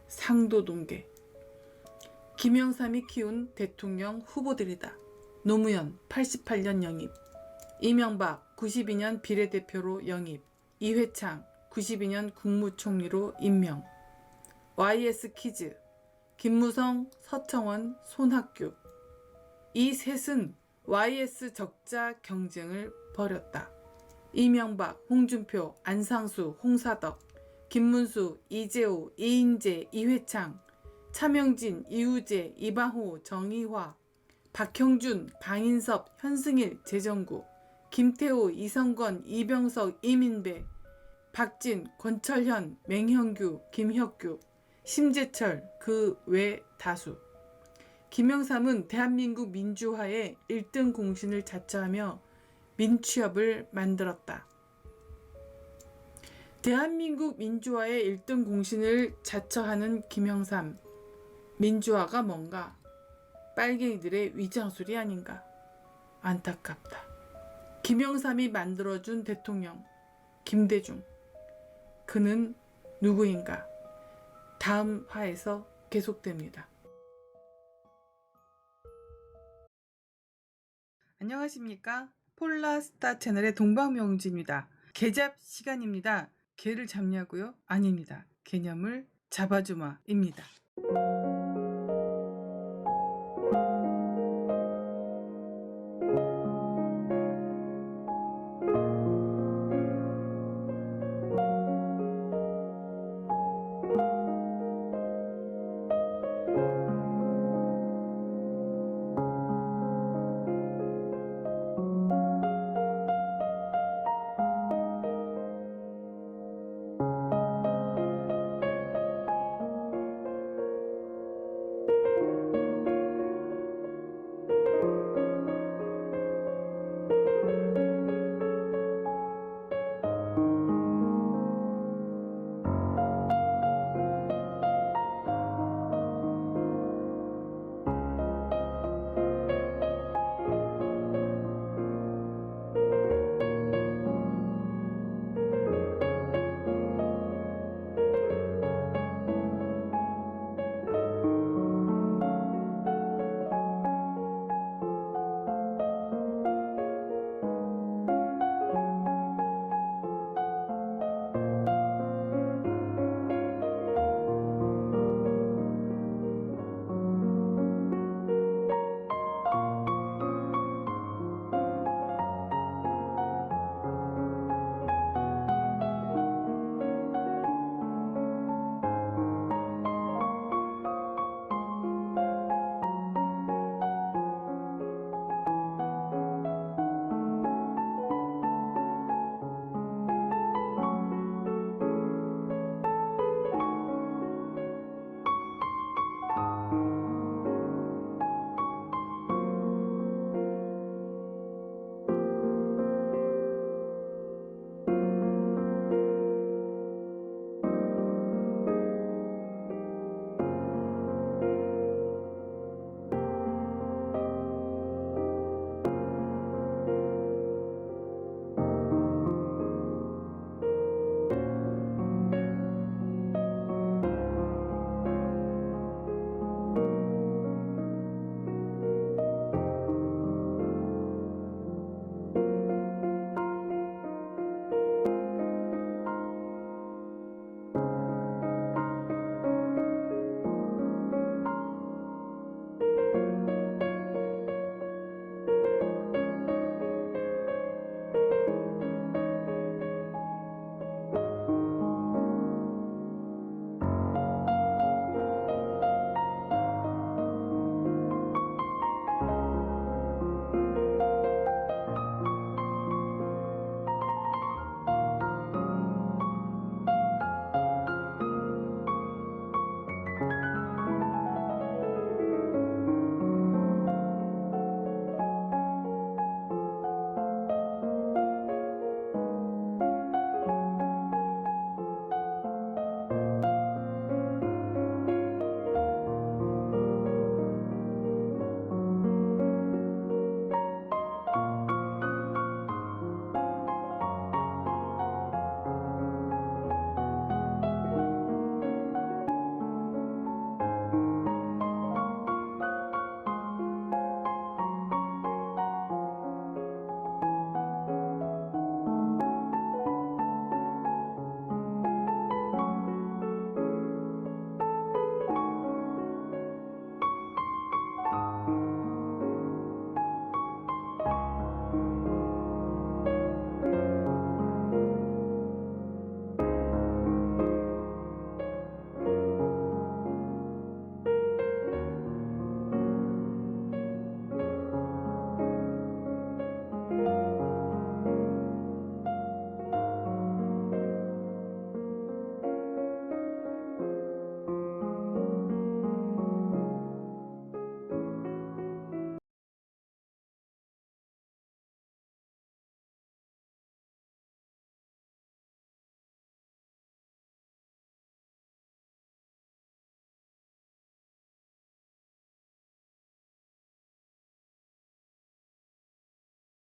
상도동계. 김영삼이 키운 대통령 후보들이다. 노무현 88년 영입, 이명박 92년 비례대표로 영입, 이회창 92년 국무총리로 임명, YS 키즈, 김무성, 서청원, 손학규. 이 셋은 YS 적자 경쟁을 벌였다. 이명박, 홍준표, 안상수, 홍사덕, 김문수, 이재호, 이인재, 이회창, 차명진, 이우재, 이방호, 정의화, 박형준, 강인섭, 현승일, 재정구, 김태호, 이성건, 이병석, 이민배, 박진, 권철현, 맹형규, 김혁규, 심재철, 그 외 다수. 김영삼은 대한민국 민주화의 1등 공신을 자처하며 민취업을 만들었다. 대한민국 민주화의 1등 공신을 자처하는 김영삼. 민주화가 뭔가? 빨갱이들의 위장술이 아닌가? 안타깝다. 김영삼이 만들어준 대통령 김대중. 그는 누구인가? 다음 화에서 계속됩니다. 안녕하십니까? 폴라스타 채널의 동방명주입니다. 개잡 시간입니다. 개를 잡냐고요? 아닙니다. 개념을 잡아주마입니다.